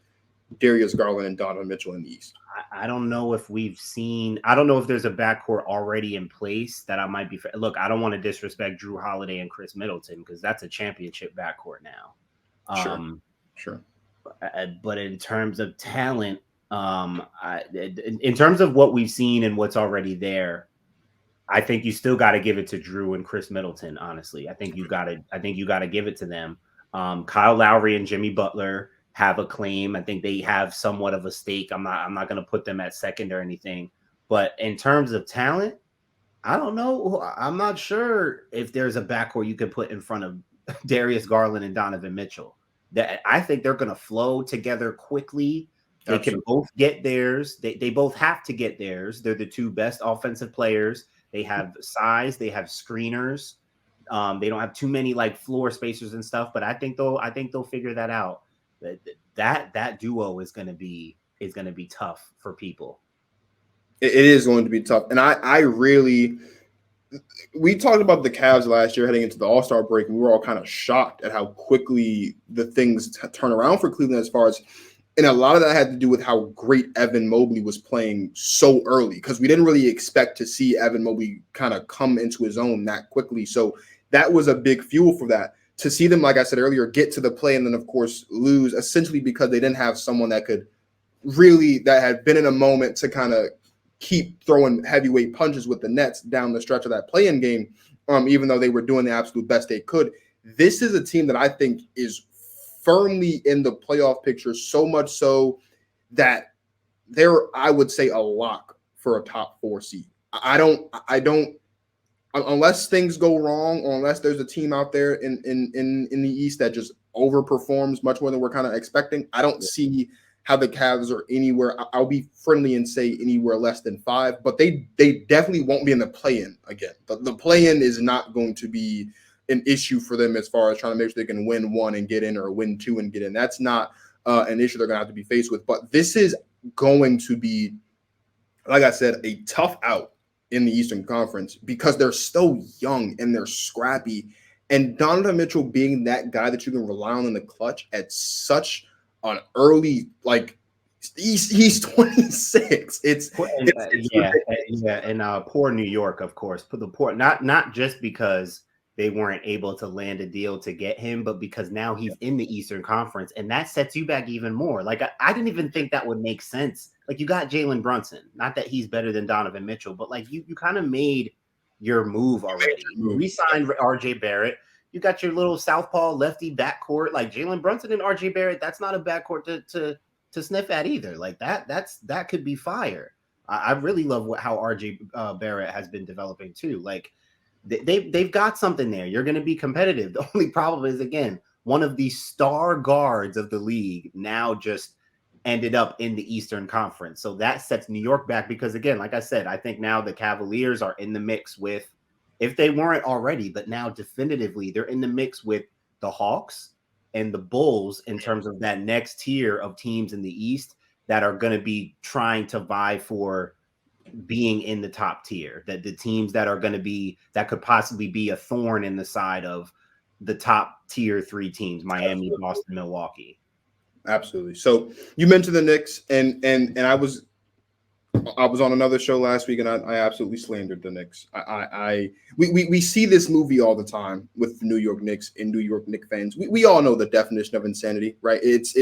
Darius Garland and Donovan Mitchell in the East? I don't know if I don't know if there's a backcourt already in place that I might be. Look, I don't want to disrespect Drew Holiday and Chris Middleton because that's a championship backcourt now. Sure. But in terms of talent, in terms of what we've seen and what's already there, I think you still got to give it to Drew and Chris Middleton. Honestly, I think you got to give it to them. Kyle Lowry and Jimmy Butler have a claim. I think they have somewhat of a stake. I'm not going to put them at second or anything. But in terms of talent, I don't know. I'm not sure if there's a backcourt you could put in front of Darius Garland and Donovan Mitchell. That I think they're going to flow together quickly. They can both get theirs. They both have to get theirs. They're the two best offensive players. They have size. They have screeners. They don't have too many floor spacers and stuff. But I think they'll figure that out. That duo is going to be tough for people. It is going to be tough, and we talked about the Cavs last year heading into the All-Star break, and we were all kind of shocked at how quickly the things turn around for Cleveland as far as, and a lot of that had to do with how great Evan Mobley was playing so early, because we didn't really expect to see Evan Mobley kind of come into his own that quickly. So that was a big fuel for that. To see them, like I said earlier, get to the play and then, of course, lose, essentially because they didn't have someone that had been in a moment to kind of keep throwing heavyweight punches with the Nets down the stretch of that play-in game, even though they were doing the absolute best they could. This is a team that I think is firmly in the playoff picture, so much so that they're, I would say, a lock for a top 4 seed. I don't unless things go wrong, or unless there's a team out there in the East that just overperforms much more than we're kind of expecting, I don't see how the Cavs are anywhere. I'll be friendly and say anywhere less than 5, but they definitely won't be in the play-in again. The play-in is not going to be an issue for them as far as trying to make sure they can win 1 and get in, or win 2 and get in. That's not an issue they're going to have to be faced with. But this is going to be, like I said, a tough out in the Eastern Conference because they're so young and they're scrappy. And Donovan Mitchell being that guy that you can rely on in the clutch at such an early, he's 26. And poor New York, of course. Not just because they weren't able to land a deal to get him, but because now he's in the Eastern Conference, and that sets you back even more. Like, I didn't even think that would make sense. Like, you got Jalen Brunson, not that he's better than Donovan Mitchell, but like you kind of made your move already. You re-signed RJ Barrett. You got your little southpaw lefty backcourt, like Jalen Brunson and RJ Barrett. That's not a backcourt to sniff at either. Like that could be fire. I really love how RJ Barrett has been developing too. Like, they've got something there. You're going to be competitive. The only problem is, again, one of the star guards of the league now just ended up in the Eastern Conference. So that sets New York back because, again, like I said, I think now the Cavaliers are in the mix with, if they weren't already, but now definitively they're in the mix with the Hawks and the Bulls in terms of that next tier of teams in the East that are going to be trying to vie for being in the top tier, that the teams that are going to be, that could possibly be a thorn in the side of the top tier 3 teams, Miami, Boston, Milwaukee. Absolutely. So you mentioned the Knicks, and I was on another show last week, and I absolutely slandered the Knicks. We see this movie all the time with the New York Knicks and New York Knicks fans. We all know the definition of insanity, right? It's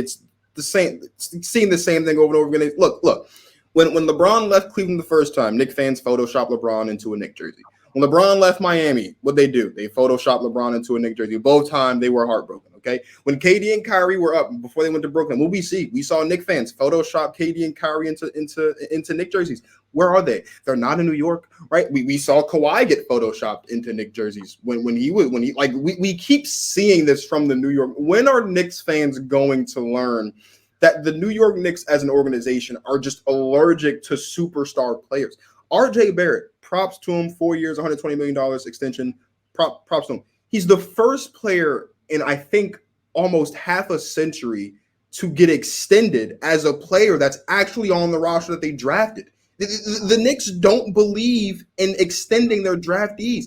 the same, seeing the same thing over and over again. Look. When LeBron left Cleveland the first time, Knicks fans photoshopped LeBron into a Knicks jersey. When LeBron left Miami, what'd they do? They photoshopped LeBron into a Knicks jersey. Both times they were heartbroken, okay? When KD and Kyrie were up before they went to Brooklyn, what we see? We saw Knicks fans photoshop KD and Kyrie into Knicks jerseys. Where are they? They're not in New York, right? We saw Kawhi get photoshopped into Knicks jerseys when we keep seeing this from the New York. When are Knicks fans going to learn that the New York Knicks as an organization are just allergic to superstar players? RJ Barrett, props to him, 4 years, $120 million extension, props to him. He's the first player in, I think, almost half a century to get extended as a player that's actually on the roster that they drafted. The Knicks don't believe in extending their draftees.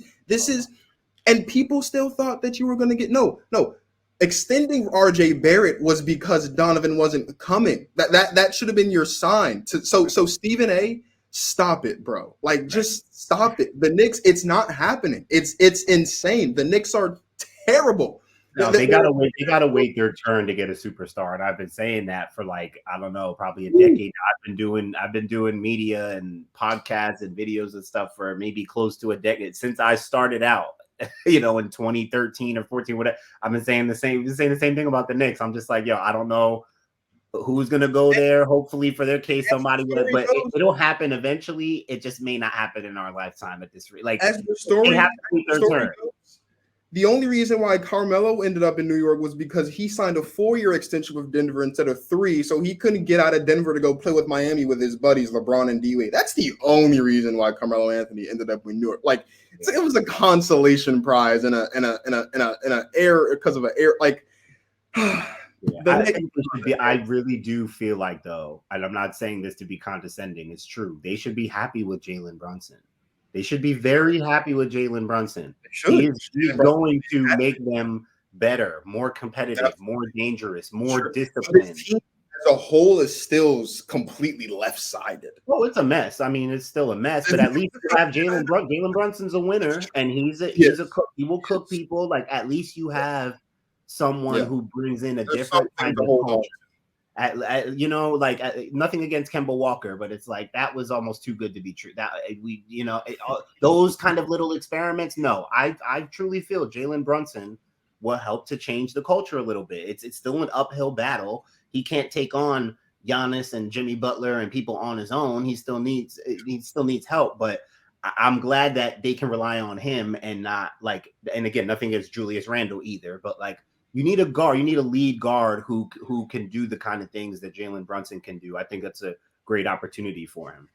And people still thought that you were going to get, no. Extending RJ Barrett was because Donovan wasn't coming. That should have been your sign. So Stephen A., stop it, bro. Like, just stop it. The Knicks, it's not happening. It's insane. The Knicks are terrible. No, they gotta wait. They gotta wait their turn to get a superstar, and I've been saying that for, like, I don't know, probably a decade. I've been doing media and podcasts and videos and stuff for maybe close to a decade since I started out. In 2013 or 14, whatever. I've been saying the same thing about the Knicks. I'm just like, yo, I don't know who's gonna go there. Hopefully, for their case, somebody would, but it'll happen eventually. It just may not happen in our lifetime at this rate. Like, as the story goes, the only reason why Carmelo ended up in New York was because he signed a 4-year extension with Denver instead of 3, so he couldn't get out of Denver to go play with Miami with his buddies LeBron and D-Wade. That's the only reason why Carmelo Anthony ended up in New York. Like, it was a consolation prize and an air because of an air, like. I really do feel like, though, and I'm not saying this to be condescending, it's true, they should be happy with Jalen Brunson. They should be very happy with Jalen Brunson. He's going to make them better, more competitive, more dangerous, more disciplined. As a whole is still completely left-sided. Well, it's a mess. I mean, it's still a mess, but at least you have Jalen Brunson. Jalen Brunson's a winner, and he's a cook. He will cook people. Like, at least you have someone who brings in a different kind of culture. Nothing against Kemba Walker, but it's like that was almost too good to be true. That those kind of little experiments. No, I truly feel Jalen Brunson will help to change the culture a little bit. It's still an uphill battle. He can't take on Giannis and Jimmy Butler and people on his own. He still needs help, but I'm glad that they can rely on him and not like. And again, nothing against Julius Randle either, but like. You need a guard. You need a lead guard who can do the kind of things that Jalen Brunson can do. I think that's a great opportunity for him.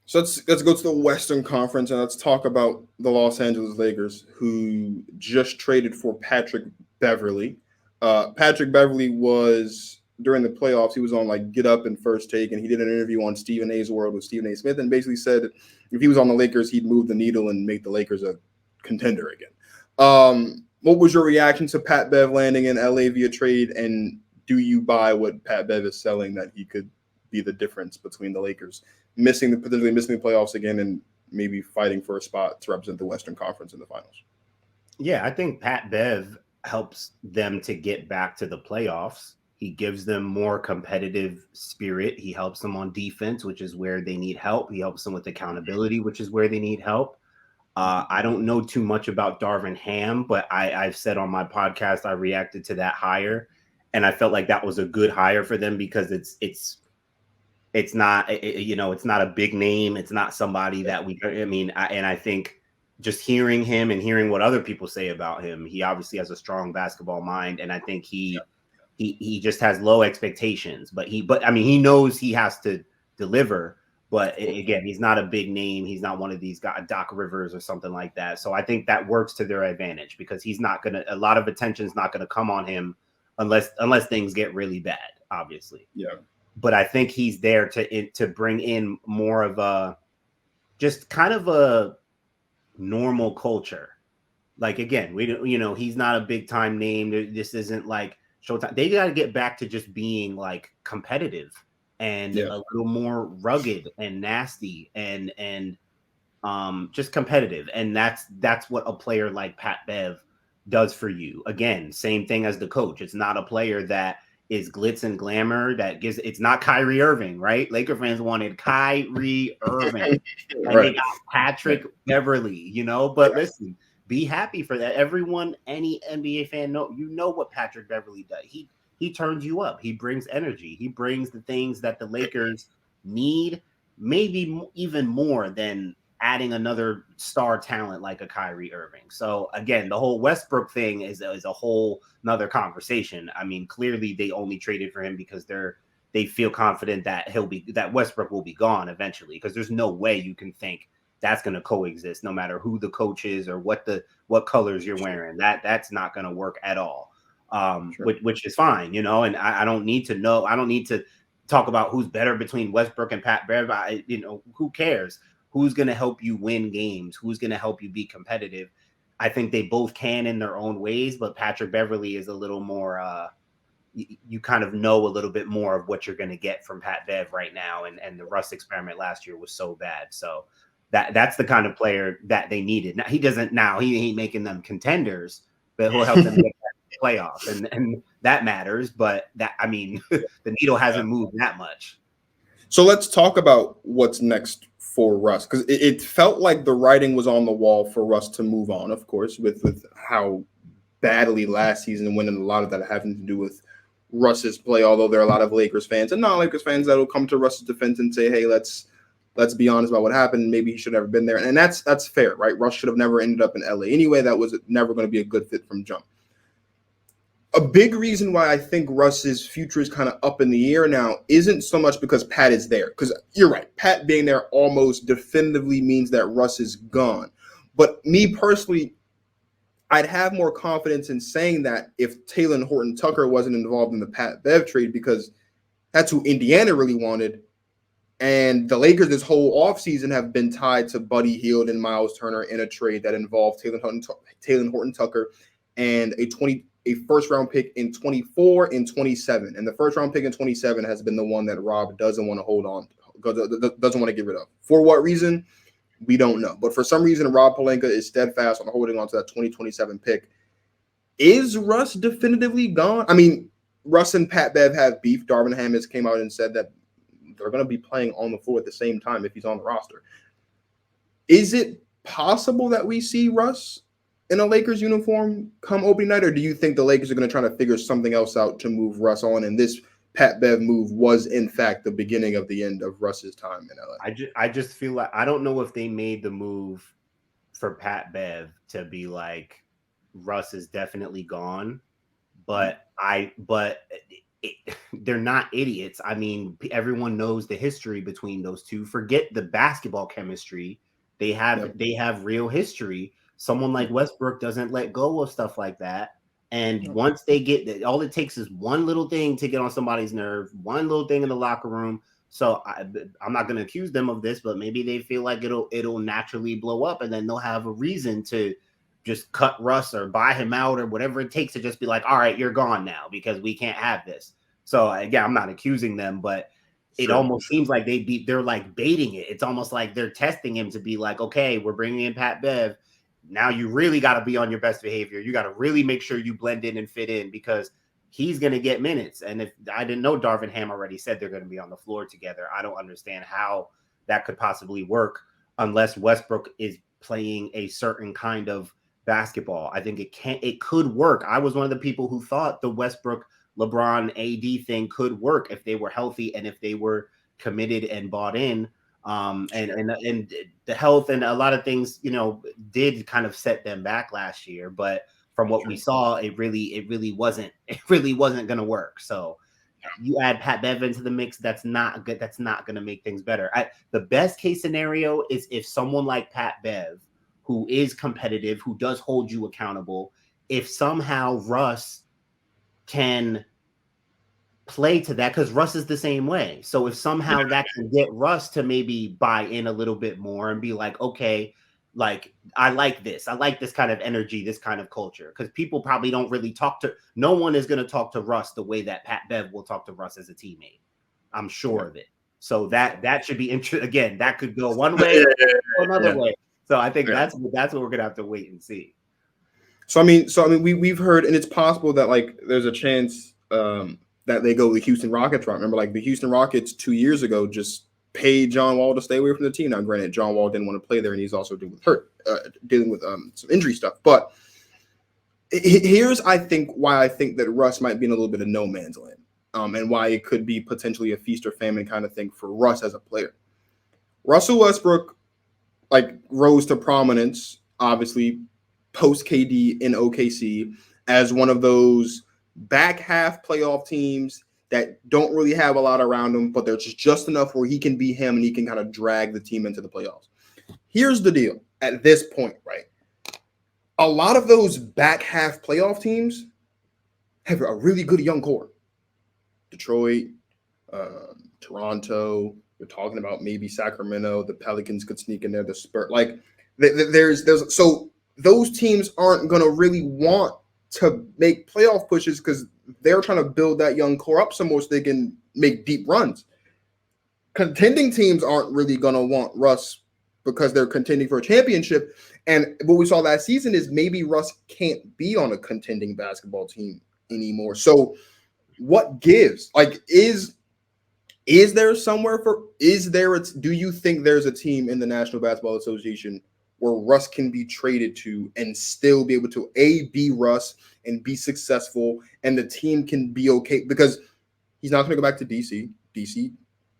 So let's go to the Western Conference and let's talk about the Los Angeles Lakers, who just traded for Patrick Beverley. Patrick Beverley was, during the playoffs, he was on like Get Up and First Take, and he did an interview on Stephen A's World with Stephen A. Smith and basically said that if he was on the Lakers, he'd move the needle and make the Lakers a contender again. What was your reaction to Pat Bev landing in LA via trade, and do you buy what Pat Bev is selling, that he could be the difference between the Lakers potentially missing the playoffs again and maybe fighting for a spot to represent the Western Conference in the finals? Yeah, I think Pat Bev helps them to get back to the playoffs. He gives them more competitive spirit. He helps them on defense, which is where they need help. He helps them with accountability, which is where they need help. I don't know too much about Darvin Ham, but I've said on my podcast I reacted to that hire, and I felt like that was a good hire for them because it's not it's not a big name. It's not somebody that we. I mean, I think just hearing him and hearing what other people say about him, he obviously has a strong basketball mind, and I think he just has low expectations. But I mean, he knows he has to deliver. But again, he's not a big name. He's not one of these guys, Doc Rivers or something like that. So I think that works to their advantage because he's not gonna. A lot of attention is not gonna come on him unless things get really bad. Obviously, yeah. But I think he's there to bring in more of a just kind of a normal culture. Like again, he's not a big time name. This isn't like Showtime. They got to get back to just being like competitive and a little more rugged and nasty and just competitive. And that's what a player like Pat Bev does for you. Again, same thing as the coach. It's not a player that is glitz and glamour that gives. It's not Kyrie Irving, right? Laker fans wanted Kyrie Irving, and they got Patrick Beverley. But listen, be happy for that. Everyone, any NBA fan, know what Patrick Beverley does. He turns you up. He brings energy. He brings the things that the Lakers need, maybe even more than adding another star talent like a Kyrie Irving. So again, the whole Westbrook thing is a whole another conversation. I mean, clearly they only traded for him because they feel confident that that Westbrook will be gone eventually, because there's no way you can think that's going to coexist no matter who the coach is or what colors you're wearing. That's not going to work at all. Which is fine, and I don't need to know. I don't need to talk about who's better between Westbrook and Pat Bev. Who cares? Who's going to help you win games? Who's going to help you be competitive? I think they both can in their own ways, but Patrick Beverley is a little more, you kind of know a little bit more of what you're going to get from Pat Bev right now. And the Russ experiment last year was so bad. So that's the kind of player that they needed. Now he ain't making them contenders, but he'll help them get back to the playoffs. And that matters. But the needle hasn't moved that much. So let's talk about what's next for Russ, because it felt like the writing was on the wall for Russ to move on, of course, with how badly last season went, and a lot of that having to do with Russ's play, although there are a lot of Lakers fans and non-Lakers fans that will come to Russ's defense and say, hey, let's be honest about what happened. Maybe he should have never been there. And that's fair, right? Russ should have never ended up in LA anyway. That was never going to be a good fit from jump. A big reason why I think Russ's future is kind of up in the air now isn't so much because Pat is there. Because you're right, Pat being there almost definitively means that Russ is gone. But me personally, I'd have more confidence in saying that if Taylor Horton Tucker wasn't involved in the Pat Bev trade, because that's who Indiana really wanted. And the Lakers this whole offseason have been tied to Buddy Hield and Miles Turner in a trade that involved Taylor Horton Tucker and a first-round pick in 24 and 27. And the first-round pick in 27 has been the one that Rob doesn't want to hold on, doesn't want to get rid of. For what reason? We don't know. But for some reason, Rob Pelinka is steadfast on holding on to that 2027 pick. Is Russ definitively gone? I mean, Russ and Pat Bev have beef. Darvin Ham has came out and said that they're going to be playing on the floor at the same time if he's on the roster. Is it possible that we see Russ in a Lakers uniform come opening night, or do you think the Lakers are going to try to figure something else out to move Russ on, and this Pat Bev move was in fact the beginning of the end of Russ's time in LA? I just feel like I don't know if they made the move for Pat Bev to be like Russ is definitely gone, but they're not idiots. I mean, everyone knows the history between those two. Forget the basketball chemistry. They have real history. Someone like Westbrook doesn't let go of stuff like that. And once they get all it takes is one little thing to get on somebody's nerve, one little thing in the locker room. So I'm not going to accuse them of this, but maybe they feel like it'll naturally blow up, and then they'll have a reason to just cut Russ or buy him out or whatever it takes to just be like, all right, you're gone now because we can't have this. So again, I'm not accusing them, but it almost seems like they're like baiting it. It's almost like they're testing him to be like, okay, we're bringing in Pat Bev. now you really got to be on your best behavior. You got to really make sure you blend in and fit in because he's going to get minutes. And if I didn't know Darvin Ham already said they're going to be on the floor together, I don't understand how that could possibly work unless Westbrook is playing a certain kind of basketball. I think it could work. I was one of the people who thought the Westbrook LeBron AD thing could work if they were healthy and if they were committed and bought in. And the health and a lot of things, did kind of set them back last year. But from what we saw, it really wasn't going to work. So you add Pat Bev into the mix, that's not good. That's not going to make things better. The best case scenario is if someone like Pat Bev, who is competitive, who does hold you accountable, if somehow Russ can play to that, because Russ is the same way. So if somehow that can get Russ to maybe buy in a little bit more and be like, okay, like I like this kind of energy, this kind of culture, because people probably don't really no one is going to talk to Russ the way that Pat Bev will talk to Russ as a teammate. I'm sure of it. So that should be interesting. Again, that could go one way or another way. So I think that's what we're gonna have to wait and see. So I mean, we've heard, and it's possible that like there's a chance that they go the Houston Rockets route. Remember, like the Houston Rockets 2 years ago just paid John Wall to stay away from the team. Now, granted, John Wall didn't want to play there, and he's also dealing with some injury stuff. But here's, I think, why I think that Russ might be in a little bit of no man's land, and why it could be potentially a feast or famine kind of thing for Russ as a player. Russell Westbrook, like, rose to prominence, obviously, post KD in OKC as one of those back half playoff teams that don't really have a lot around him, but there's just enough where he can be him and he can kind of drag the team into the playoffs. Here's the deal at this point, right? A lot of those back half playoff teams have a really good young core. Detroit, Toronto, you're talking about maybe Sacramento, the Pelicans could sneak in there, the Spurs. Like there's so those teams aren't going to really want to make playoff pushes because they're trying to build that young core up some more so they can make deep runs. Contending teams aren't really going to want Russ because they're contending for a championship. And what we saw last season is maybe Russ can't be on a contending basketball team anymore. So what gives? Like, is there somewhere do you think there's a team in the National Basketball Association where Russ can be traded to and still be able to be Russ and be successful and the team can be okay? Because he's not going to go back to DC. DC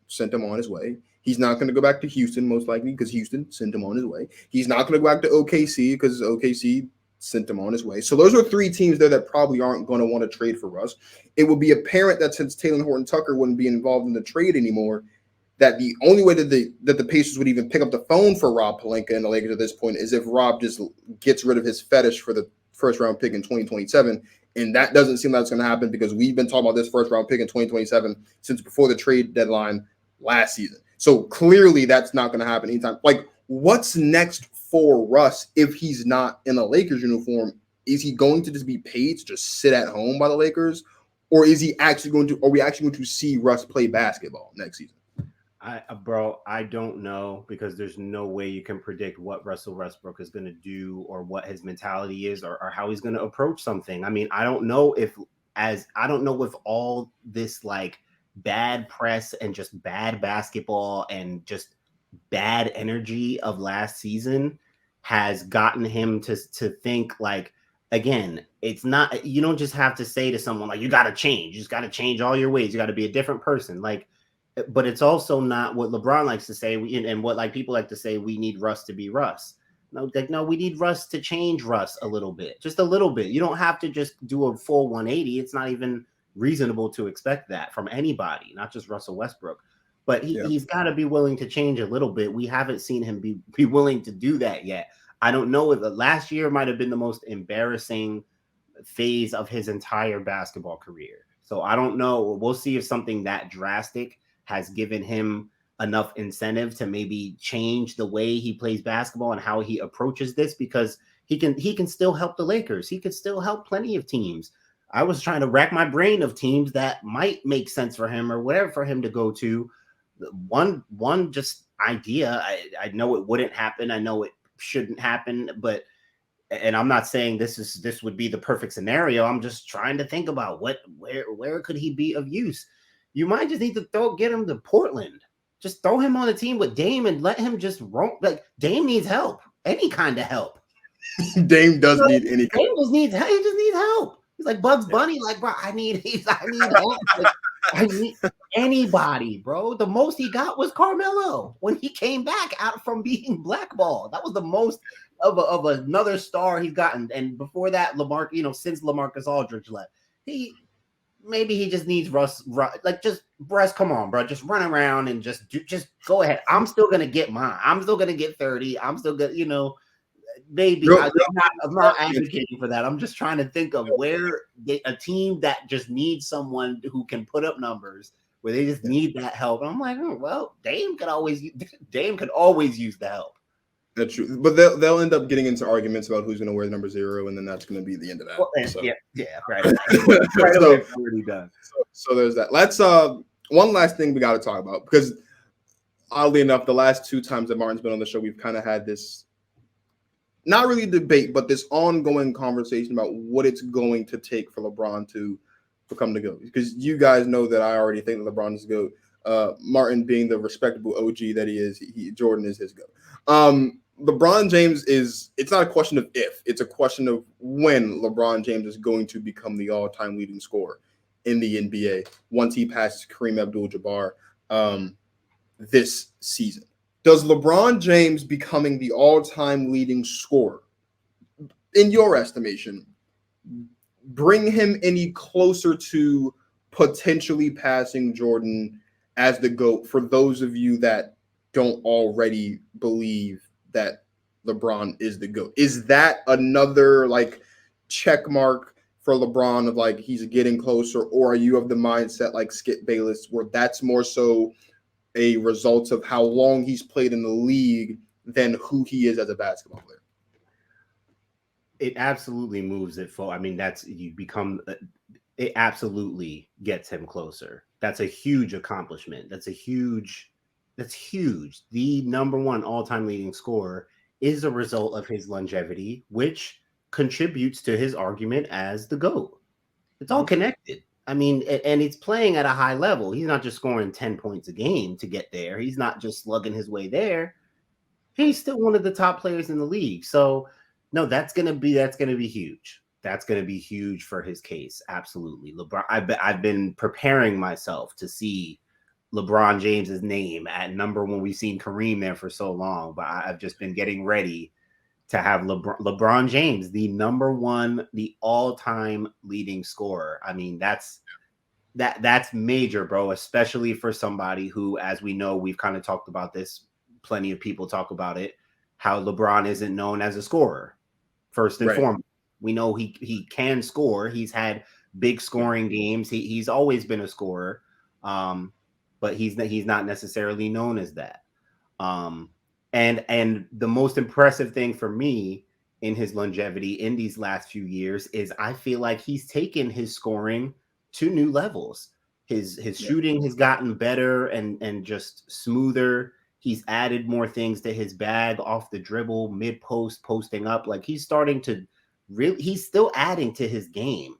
sent him on his way. He's not going to go back to Houston, most likely, because Houston sent him on his way. He's not going to go back to OKC because OKC sent him on his way. So those are three teams there that probably aren't going to want to trade for Russ. It would be apparent that since Talen Horton-Tucker wouldn't be involved in the trade anymore, that the only way that the Pacers would even pick up the phone for Rob Pelinka and the Lakers at this point is if Rob just gets rid of his fetish for the first round pick in 2027. And that doesn't seem like it's going to happen because we've been talking about this first round pick in 2027 since before the trade deadline last season. So clearly that's not going to happen anytime. Like, what's next for Russ if he's not in a Lakers uniform? Is he going to just be paid to just sit at home by the Lakers? Or are we actually going to see Russ play basketball next season? I don't know, because there's no way you can predict what Russell Westbrook is going to do or what his mentality is or how he's going to approach something. I mean, I don't know if all this like bad press and just bad basketball and just bad energy of last season has gotten him to think like, again, it's not, you don't just have to say to someone like, you got to change. You just got to change all your ways. You got to be a different person. Like, but it's also not what LeBron likes to say, and what like people like to say, we need Russ to be Russ. No, we need Russ to change Russ a little bit, just a little bit. You don't have to just do a full 180. It's not even reasonable to expect that from anybody, not just Russell Westbrook. But he's got to be willing to change a little bit. We haven't seen him be willing to do that yet. I don't know if last year might have been the most embarrassing phase of his entire basketball career. So I don't know. We'll see if something that drastic has given him enough incentive to maybe change the way he plays basketball and how he approaches this, because he can still help the Lakers. He could still help plenty of teams. I was trying to rack my brain of teams that might make sense for him or whatever for him to go to. One just idea. I know it wouldn't happen. I know it shouldn't happen, but and I'm not saying this would be the perfect scenario. I'm just trying to think about where could he be of use. You might just need to get him to Portland. Just throw him on a team with Dame and let him just roam. Like Dame needs help, any kind of help. Dame does need any. Dame just needs help. He just needs help. He's like Bugs Bunny. Like, bro, I need help. Like, I need anybody, bro. The most he got was Carmelo when he came back out from being blackballed. That was the most of another star he's gotten. And before that, since LaMarcus Aldridge left, maybe he just needs Russ. Come on, bro, just run around and just go ahead. I'm still gonna get mine. I'm still gonna get 30. I'm still gonna, maybe I'm not advocating for that. I'm just trying to think of where a team that just needs someone who can put up numbers, where they just need that help. And I'm like, well, Dame could always use the help. That's true, but they'll end up getting into arguments about who's going to wear number 0, and then that's going to be the end of that. Well, right. Right away, already done. So there's that. Let's one last thing we got to talk about, because oddly enough, the last 2 times that Martin's been on the show, we've kind of had this, not really debate, but this ongoing conversation about what it's going to take for LeBron to become the GOAT. Because you guys know that I already think that LeBron is the GOAT. Martin being the respectable OG that he is, Jordan is his GOAT. LeBron James it's not a question of if, it's a question of when LeBron James is going to become the all-time leading scorer in the NBA once he passes Kareem Abdul-Jabbar this season. Does LeBron James becoming the all-time leading scorer, in your estimation, bring him any closer to potentially passing Jordan as the GOAT, for those of you that don't already believe that LeBron is the GOAT? Is that another check mark for LeBron of he's getting closer, or are you of the mindset like Skip Bayless, where that's more so a result of how long he's played in the league than who he is as a basketball player? It absolutely moves it forward. I mean, it absolutely gets him closer. That's a huge accomplishment. That's huge. The number 1 all-time leading scorer is a result of his longevity, which contributes to his argument as the GOAT. It's all connected. I mean, and he's playing at a high level. He's not just scoring 10 points a game to get there. He's not just slugging his way there. He's still one of the top players in the league. So, no, that's gonna be huge. That's gonna be huge for his case. Absolutely, LeBron. I've been preparing myself to see LeBron James's name at number 1. We've seen Kareem there for so long, but I've just been getting ready to have LeBron James, the number 1, the all-time leading scorer. I mean, that's major, bro, especially for somebody who, as we know, we've kind of talked about this, plenty of people talk about it, how LeBron isn't known as a scorer. First and foremost, we know he can score. He's had big scoring games. He's always been a scorer, but he's not necessarily known as that. And the most impressive thing for me in his longevity in these last few years is I feel like he's taken his scoring to new levels. His shooting has gotten better and just smoother. He's added more things to his bag off the dribble, mid post, posting up. Like he's starting to he's still adding to his game,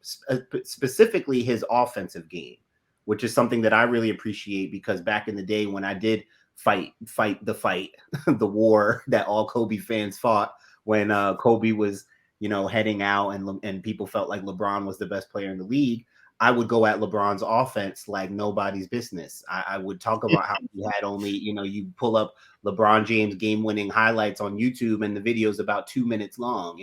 specifically his offensive game, which is something that I really appreciate, because back in the day when I did fight the war that all Kobe fans fought when Kobe was, heading out and people felt like LeBron was the best player in the league, I would go at LeBron's offense like nobody's business. I would talk about how he had only, you pull up LeBron James game-winning highlights on YouTube and the video's about 2 minutes long,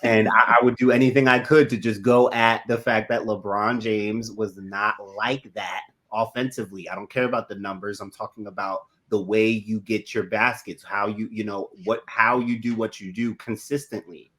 and I would do anything I could to just go at the fact that LeBron James was not like that offensively. I don't care about the numbers. I'm talking about the way you get your baskets, how how you do what you do consistently.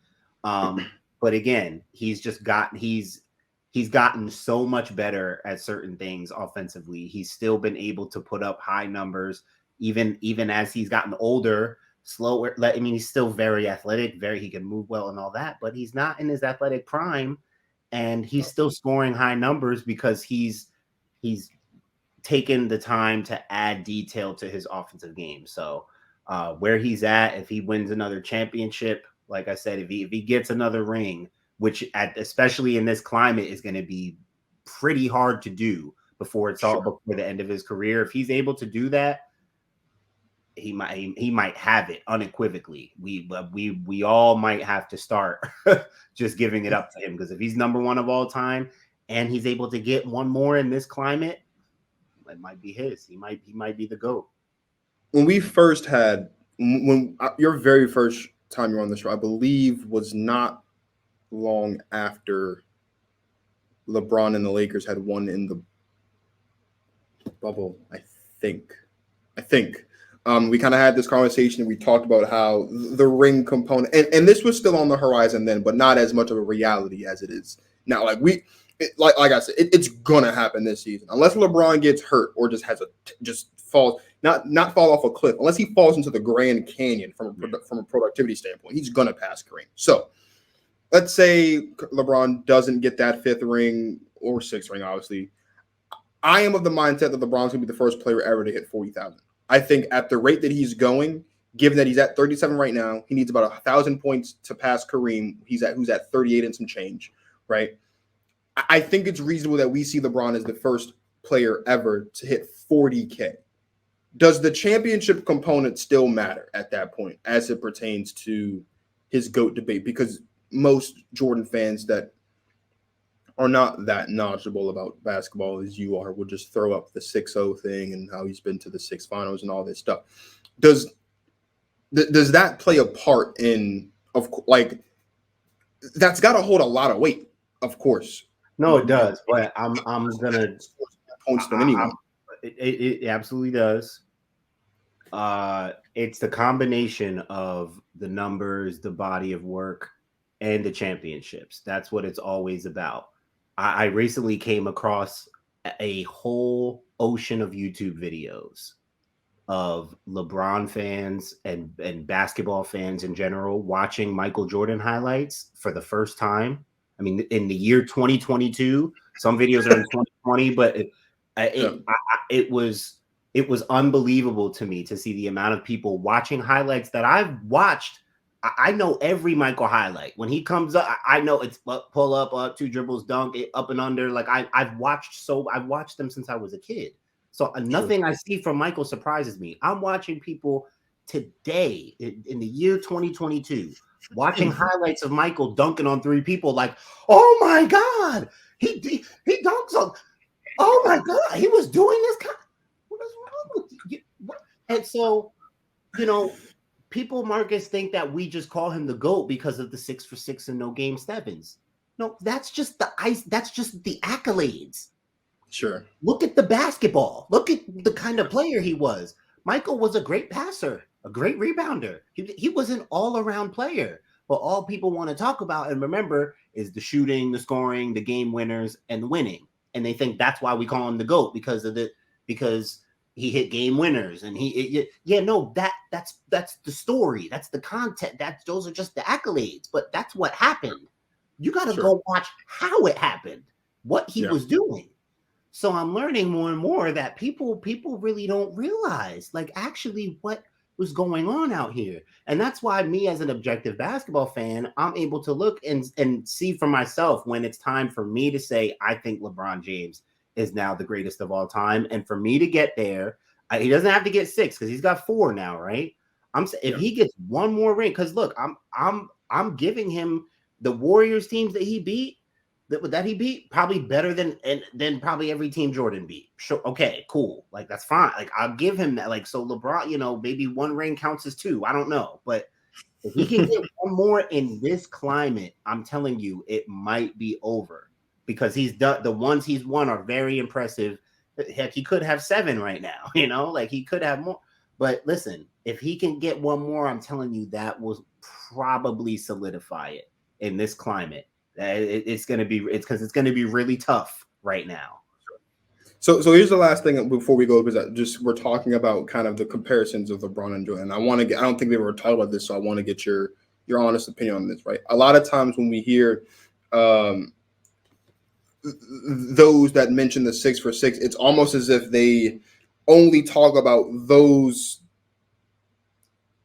But again, he's gotten so much better at certain things offensively. He's still been able to put up high numbers, even as he's gotten older, slower. I mean, he's still very athletic, he can move well and all that, but he's not in his athletic prime, and he's still scoring high numbers because he's taken the time to add detail to his offensive game. So Where he's at, if he wins another championship, like I said, if he gets another ring, which especially in this climate is going to be pretty hard to do before before the end of his career. If he's able to do that, he might have it unequivocally. We all might have to start just giving it up to him, because if he's number one of all time and he's able to get one more in this climate, it might be his. He might be the GOAT. When your very first time you're on the show, I believe, was not long after LeBron and the Lakers had won in the bubble. I think. We kind of had this conversation and we talked about how the ring component, and this was still on the horizon then, but not as much of a reality as it is now. Like I said, it's gonna happen this season, unless LeBron gets hurt or just falls, not fall off a cliff, unless he falls into the Grand Canyon from a productivity standpoint. He's gonna pass Kareem. So let's say LeBron doesn't get that 5th ring or 6th ring. Obviously, I am of the mindset that LeBron's gonna be the first player ever to hit 40,000. I think at the rate that he's going, given that he's at 37 right now, he needs about 1,000 points to pass Kareem, who's at 38 and some change, right? I think it's reasonable that we see LeBron as the first player ever to hit 40K. Does the championship component still matter at that point as it pertains to his GOAT debate? Because most Jordan fans that are not that knowledgeable about basketball as you are will just throw up the 6-0 thing and how he's been to the 6 finals and all this stuff. Does that play a part in, that's got to hold a lot of weight, of course. No, it does, but I'm gonna points them anyway. It absolutely does. It's the combination of the numbers, the body of work, and the championships. That's what it's always about. I recently came across a whole ocean of YouTube videos of LeBron fans and basketball fans in general watching Michael Jordan highlights for the first time. I mean, in the year 2022, some videos are in 2020, but it was unbelievable to me to see the amount of people watching highlights that I've watched. I know every Michael highlight. When he comes up, I know it's pull up, 2 dribbles, dunk, up and under. Like I've watched them since I was a kid. So nothing I see from Michael surprises me. I'm watching people today in the year 2022 watching highlights of Michael dunking on 3 people. Like, oh my God, he dunks on. Oh my God, he was doing this. What is wrong with you? And so, people, Marcus, think that we just call him the GOAT because of the 6 for 6 and no game 7s. No, that's just the ice. That's just the accolades. Sure. Look at the basketball. Look at the kind of player he was. Michael was a great passer, a great rebounder. He was an all-around player. But all people want to talk about and remember is the shooting, the scoring, the game winners, and the winning. And they think that's why we call him the GOAT because he hit game winners and that's the story. That's the content. Those are just the accolades, but that's what happened. You got to go watch how it happened, what he was doing. So I'm learning more and more that people really don't realize like actually what was going on out here. And that's why me as an objective basketball fan, I'm able to look and see for myself when it's time for me to say, I think LeBron James is now the greatest of all time. And for me to get there, he doesn't have to get 6 because he's got 4 now, right? If he gets one more ring, because look, I'm giving him the Warriors teams that he beat, probably better than probably every team Jordan beat. Sure, okay, cool. Like that's fine. Like I'll give him that. Like so, LeBron, maybe 1 ring counts as 2. I don't know, but if he can get one more in this climate, I'm telling you, it might be over. Because he's done the ones he's won are very impressive. Heck, he could have 7 right now, like he could have more. But listen, if he can get one more, I'm telling you that will probably solidify it in this climate. It's going to be really tough right now. So here's the last thing before we go, because we're talking about kind of the comparisons of LeBron and Jordan. I don't think we ever talked about this, so I want to get your honest opinion on this, right? A lot of times when we hear those that mention the 6 for 6, it's almost as if they only talk about those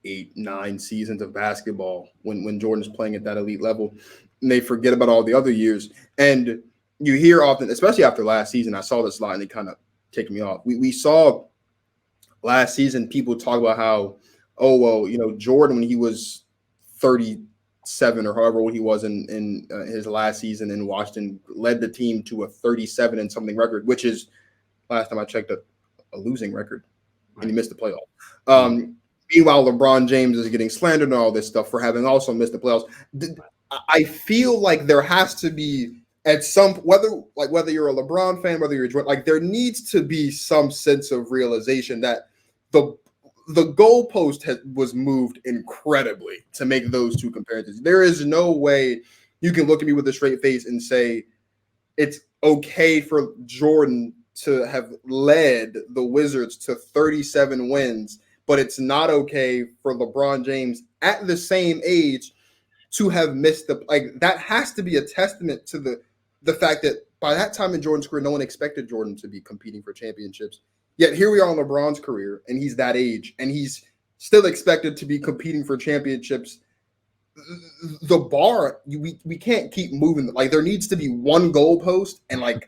8, 9 seasons of basketball when Jordan's playing at that elite level, and they forget about all the other years. And you hear often, especially after last season, I saw this a lot and it kind of ticked me off. We saw last season people talk about how, oh, well, you know, Jordan, when he was 37 or however old he was in his last season in Washington, led the team to a 37 and something record, which is, last time I checked, a losing record, and he missed the playoff. Meanwhile, LeBron James is getting slandered and all this stuff for having also missed the playoffs. I feel like there has to be, at some, whether you're a LeBron fan, whether you're Jordan, like there needs to be some sense of realization that the goalpost was moved incredibly to make those two comparisons. There is no way you can look at me with a straight face and say it's okay for Jordan to have led the Wizards to 37 wins, but it's not okay for LeBron James at the same age to have missed the, like, that has to be a testament to the fact that by that time in Jordan's career, no one expected Jordan to be competing for championships. Yet here we are in LeBron's career, and he's that age, and he's still expected to be competing for championships. The bar, we can't keep moving. Like, there needs to be one goalpost, and like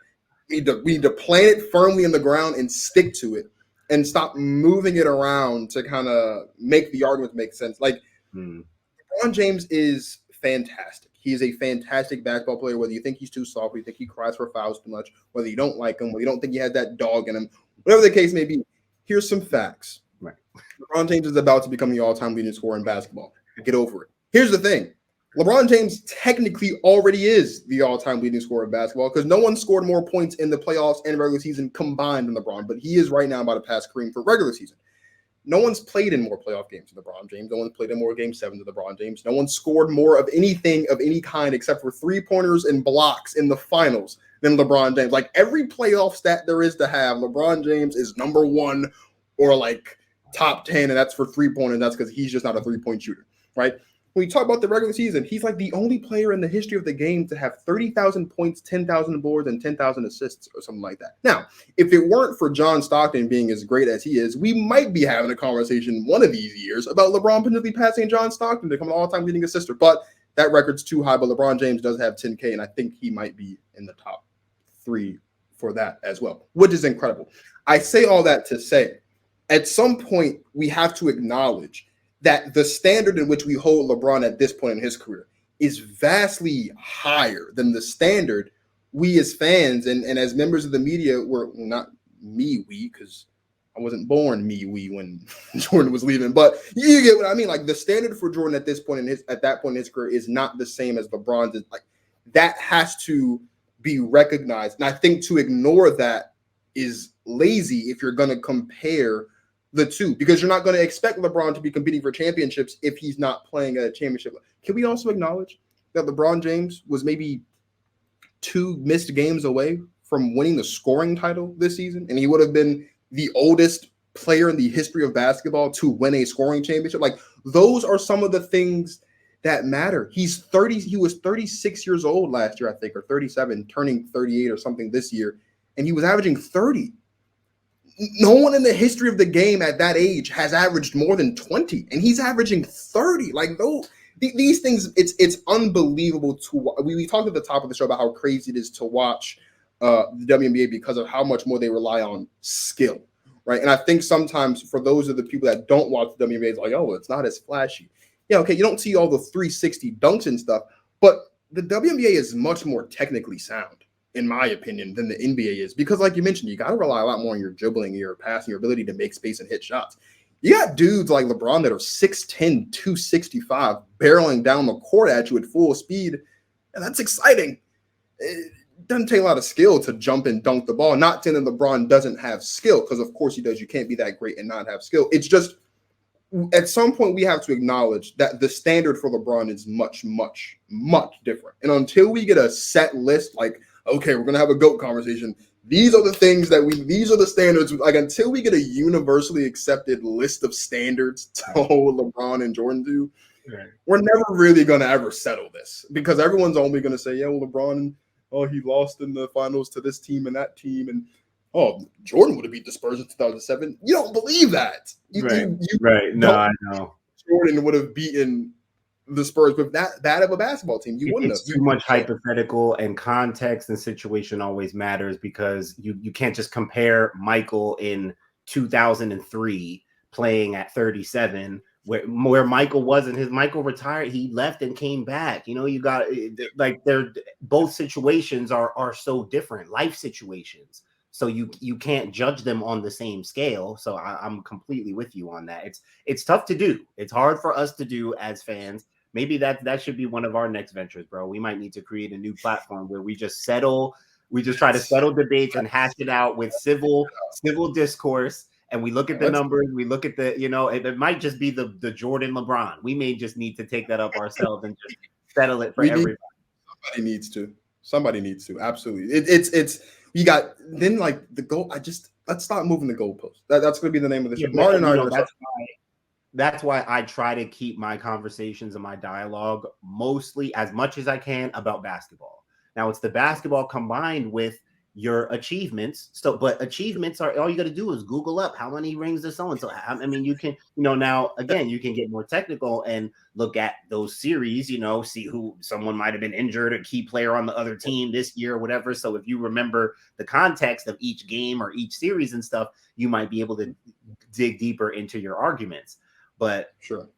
we need to plant it firmly in the ground and stick to it, and stop moving it around to kind of make the argument make sense. Like, LeBron James is fantastic. He is a fantastic basketball player, whether you think he's too soft, whether you think he cries for fouls too much, whether you don't like him, whether you don't think he has that dog in him, whatever the case may be. Here's some facts. Right. LeBron James is about to become the all-time leading scorer in basketball. Get over it. Here's the thing. LeBron James technically already is the all-time leading scorer in basketball because no one scored more points in the playoffs and regular season combined than LeBron, but he is right now about to pass Kareem for regular season. No one's played in more playoff games than LeBron James. No one's played in more Game 7 than LeBron James. No one scored more of anything of any kind except for three-pointers and blocks in the finals than LeBron James. Like, every playoff stat there is to have, LeBron James is number one or like top 10, and that's for three-pointers. That's because he's just not a three-point shooter, right? When you talk about the regular season, he's like the only player in the history of the game to have 30,000 points, 10,000 boards, and 10,000 assists or something like that. Now, if it weren't for John Stockton being as great as he is, we might be having a conversation one of these years about LeBron potentially passing John Stockton to become an all-time leading assister. But that record's too high. But LeBron James does have 10K, and I think he might be in the top 3 for that as well, which is incredible. I say all that to say, at some point, we have to acknowledge that the standard in which we hold LeBron at this point in his career is vastly higher than the standard we as fans and as members of the media were, not me, we, because I wasn't born we when Jordan was leaving, but you get what I mean. Like, the standard for Jordan at this point at that point in his career is not the same as LeBron's. Like, that has to be recognized. And I think to ignore that is lazy if you're going to compare the two, because you're not going to expect LeBron to be competing for championships if he's not playing at a championship. Can we also acknowledge that LeBron James was maybe 2 missed games away from winning the scoring title this season, and he would have been the oldest player in the history of basketball to win a scoring championship? Like, those are some of the things that matter. He's 30. He was 36 years old last year, I think, or 37, turning 38 or something this year, and he was averaging 30. No one in the history of the game at that age has averaged more than 20, and he's averaging 30. Like, these things, it's unbelievable to. We talked at the top of the show about how crazy it is to watch the WNBA because of how much more they rely on skill, right? And I think sometimes for those of the people that don't watch the WNBA, it's like, oh, it's not as flashy. Yeah, okay, you don't see all the 360 dunks and stuff, but the WNBA is much more technically sound, in my opinion, than the NBA is, because like you mentioned, you got to rely a lot more on your dribbling, your passing, your ability to make space and hit shots. You got dudes like LeBron that are 6'10", 265, barreling down the court at you at full speed, and that's exciting. It doesn't take a lot of skill to jump and dunk the ball. Not saying that LeBron doesn't have skill, because of course he does. You can't be that great and not have skill. It's just, at some point we have to acknowledge that the standard for LeBron is much, much, much different. And until we get a set list, like, okay, we're going to have a GOAT conversation, these are the things these are the standards. Like, until we get a universally accepted list of standards to hold LeBron and Jordan to, we're never really going to ever settle this, because everyone's only going to say, yeah, well, LeBron, oh, he lost in the finals to this team and that team. And, oh, Jordan would have beat the Spurs in 2007. You don't believe that. Right. No, I know. Jordan would have beaten the Spurs with that bad of a basketball team. You wouldn't have. It's too much hypothetical, and context and situation always matters, because you can't just compare Michael in 2003 playing at 37 where Michael wasn't. Michael retired, he left and came back. You got, like, they're both situations are so different, life situations. So you can't judge them on the same scale. So I'm completely with you on that. It's tough to do. It's hard for us to do as fans. Maybe that should be one of our next ventures, bro. We might need to create a new platform where we just try to settle debates and hash it out with civil discourse. And we look at the numbers, we look at the, it might just be the Jordan LeBron. We may just need to take that up ourselves and just settle it for everybody. Somebody needs to. Absolutely. It's you got then, like, the goal. Let's stop moving the goalposts. That's going to be the name of the show. Martin and I. That's why I try to keep my conversations and my dialogue mostly, as much as I can, about basketball. Now, it's the basketball combined with your achievements. So, but achievements are, all you got to do is Google up how many rings does so and so. I mean, you can, now again, you can get more technical and look at those series, see who someone might have been injured, a key player on the other team this year or whatever. So if you remember the context of each game or each series and stuff, you might be able to dig deeper into your arguments. But sure,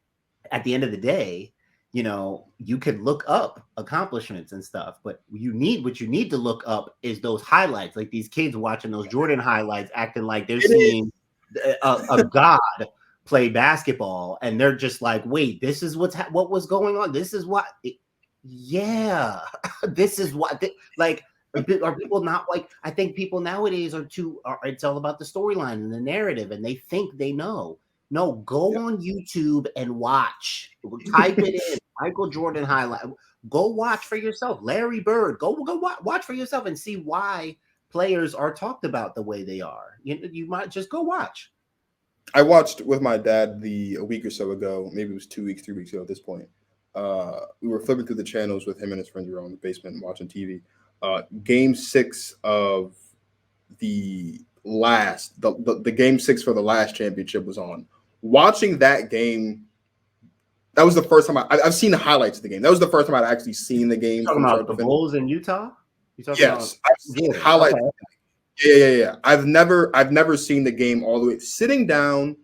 at the end of the day, you can look up accomplishments and stuff, but what you need to look up is those highlights, like these kids watching those Jordan highlights, acting like they're seeing a god play basketball, and they're just like, wait, this is what was going on. This is what, this is what, like, are people not like? I think people nowadays it's all about the storyline and the narrative, and they think they know. No, go on YouTube and watch. Type it in, Michael Jordan highlight. Go watch for yourself. Larry Bird. Go watch for yourself and see why players are talked about the way they are. You might just go watch. I watched with my dad a week or so ago. Maybe it was 2 weeks, 3 weeks ago at this point. We were flipping through the channels with him and his friends. We were on the basement and watching TV. Game 6 of the game 6 for the last championship was on. Watching that game, that was the first time I've seen the highlights of the game. That was the first time I'd actually seen the game. Talking about the Bulls in Utah? Yes, I've seen highlights. Okay. Yeah. I've never seen the game all the way. Sitting down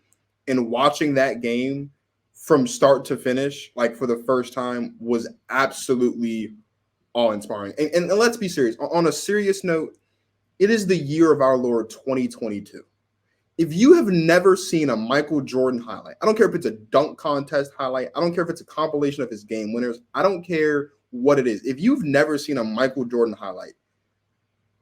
and watching that game from start to finish, like, for the first time, was absolutely awe-inspiring. And let's be serious. On a serious note, it is the year of our Lord 2022. If you have never seen a Michael Jordan highlight, I don't care if it's a dunk contest highlight, I don't care if it's a compilation of his game winners, I don't care what it is. If you've never seen a Michael Jordan highlight,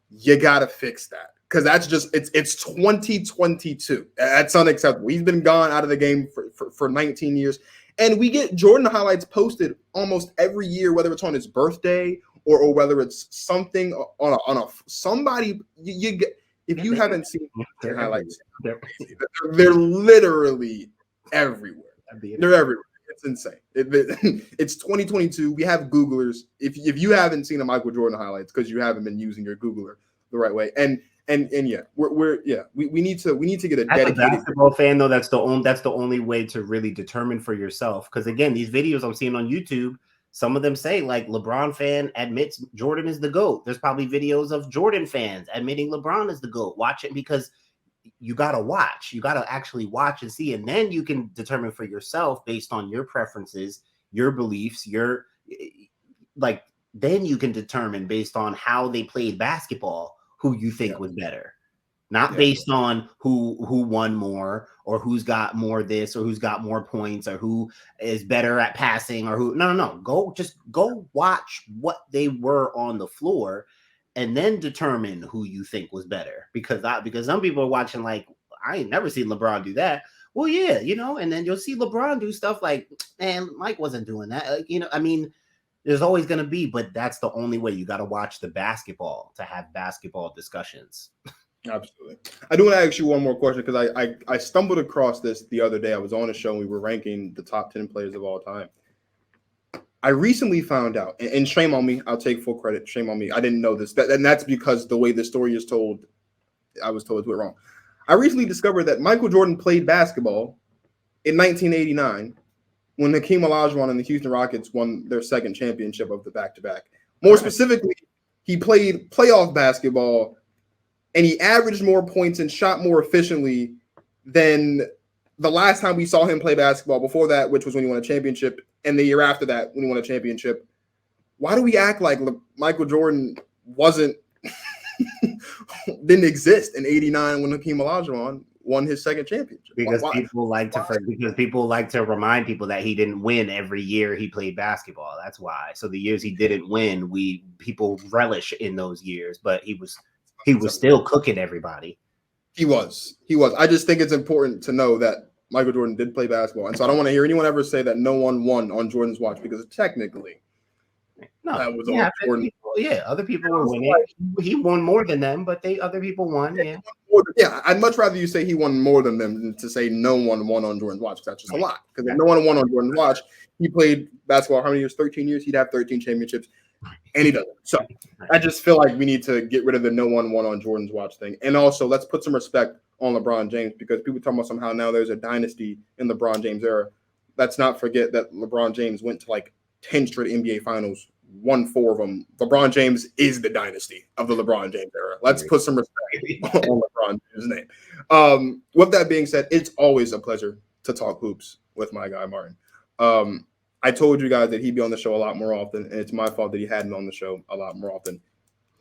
you got to fix that, because that's just, it's 2022. That's unacceptable. He's been gone out of the game for 19 years. And we get Jordan highlights posted almost every year, whether it's on his birthday or whether it's something on a somebody you get. If you haven't seen their highlights, they're literally everywhere. They're everywhere. It's insane. It's 2022. We have Googlers. If you haven't seen a Michael Jordan highlights, because you haven't been using your Googler the right way. And yeah, we need to get a dedicated basketball fan, though. That's the only way to really determine for yourself. Because again, these videos I'm seeing on YouTube, some of them say, like, LeBron fan admits Jordan is the GOAT. There's probably videos of Jordan fans admitting LeBron is the GOAT. Watch it, because you got to watch. You got to actually watch and see. And then you can determine for yourself based on your preferences, your beliefs, then you can determine based on how they played basketball who you think was better. Not based on who won more, or who's got more this, or who's got more points, or who is better at passing, or who. No. Go watch what they were on the floor, and then determine who you think was better. Because some people are watching like, I ain't never seen LeBron do that. Well, yeah, and then you'll see LeBron do stuff like, man, Mike wasn't doing that. I mean, there's always going to be, but that's the only way. You got to watch the basketball to have basketball discussions. Absolutely. I do want to ask you one more question, because I stumbled across this the other day. I was on a show and we were ranking the top 10 players of all time. I recently found out, and shame on me, I'll take full credit. Shame on me. I didn't know this. And that's because the way the story is told, I was told to do it wrong. I recently discovered that Michael Jordan played basketball in 1989 when Hakeem Olajuwon and the Houston Rockets won their second championship of the back-to-back. More specifically, he played playoff basketball, and he averaged more points and shot more efficiently than the last time we saw him play basketball before that, which was when he won a championship, and the year after that when he won a championship. Why do we act like Michael Jordan didn't exist in '89 when Hakeem Olajuwon won his second championship? Because people like to remind people that he didn't win every year he played basketball. That's why. So the years he didn't win, people relish in those years, but he was still cooking everybody. He was. I just think it's important to know that Michael Jordan did play basketball, and so I don't want to hear anyone ever say that no one won on Jordan's watch, because technically, that was all Jordan. Other people were winning. He won more than them, but other people won. Yeah, I'd much rather you say he won more than them than to say no one won on Jordan's watch. That's just a lot. Because if no one won on Jordan's watch, he played basketball how many years? 13 years. He'd have 13 championships, and he doesn't. So I just feel like we need to get rid of the no one won on Jordan's watch thing. And also, let's put some respect on LeBron James, because people talk about somehow now there's a dynasty in LeBron James era. Let's not forget that LeBron James went to like 10 straight NBA finals, won 4 of them. LeBron James is the dynasty of the LeBron James era. Let's put some respect on LeBron James' name. With that being said, it's always a pleasure to talk hoops with my guy, Martin. I told you guys that he'd be on the show a lot more often, and it's my fault that he hadn't on the show a lot more often.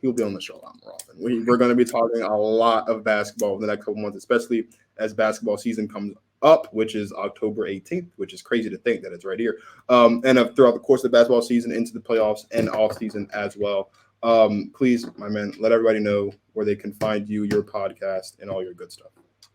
He'll be on the show a lot more often. We're going to be talking a lot of basketball over the next couple months, especially as basketball season comes up, which is October 18th, which is crazy to think that it's right here. And throughout the course of the basketball season, into the playoffs and off season as well. Please, my man, let everybody know where they can find you, your podcast, and all your good stuff.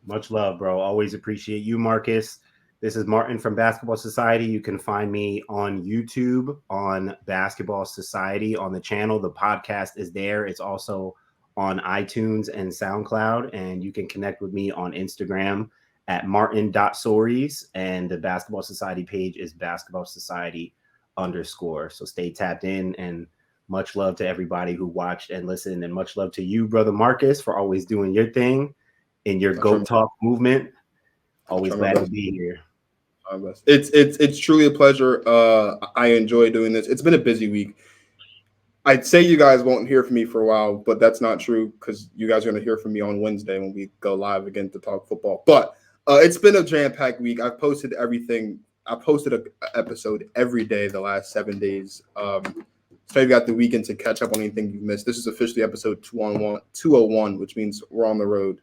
Much love, bro. Always appreciate you, Marcus. This is Martin from Basketball Society. You can find me on YouTube on Basketball Society on the channel. The podcast is there. It's also on iTunes and SoundCloud. And you can connect with me on Instagram at martin.soaries. And the Basketball Society page is Basketball Society _. So stay tapped in, and much love to everybody who watched and listened. And much love to you, brother Marcus, for always doing your thing in your GOAT Talk movement. Always glad to be here. It's truly a pleasure. I enjoy doing this. It's been a busy week. I'd say you guys won't hear from me for a while, but that's not true, because you guys are going to hear from me on Wednesday when we go live again to talk football. But it's been a jam-packed week. I've posted everything. I posted an episode every day the last 7 days. So you've got the weekend to catch up on anything you've missed. This is officially episode 201, which means we're on the road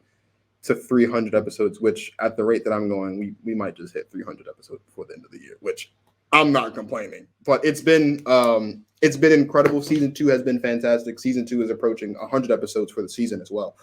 to 300 episodes, which at the rate that I'm going, we might just hit 300 episodes before the end of the year, which I'm not complaining. But it's been incredible. Season 2 has been fantastic. Season 2 is approaching 100 episodes for the season as well.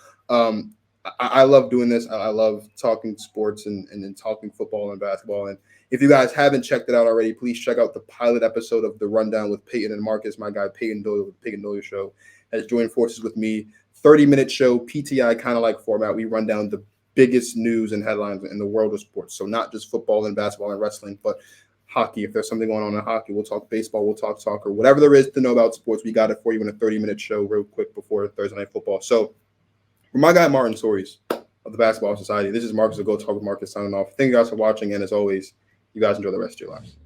I love doing this. I love talking sports and talking football and basketball. And if you guys haven't checked it out already, please check out the pilot episode of The Rundown with Peyton and Marcus. My guy Peyton Doyle with the Peyton Doyle Show has joined forces with me. 30-minute show, PTI kind of like format. We run down the biggest news and headlines in the world of sports. So not just football and basketball and wrestling, but hockey. If there's something going on in hockey, we'll talk baseball, we'll talk soccer, whatever there is to know about sports, we got it for you in a 30-minute show real quick before Thursday Night Football. So for my guy Martin Soaries of the Basketball Society, this is Marcus of Go Talk with Marcus signing off. Thank you guys for watching, and as always, you guys enjoy the rest of your lives.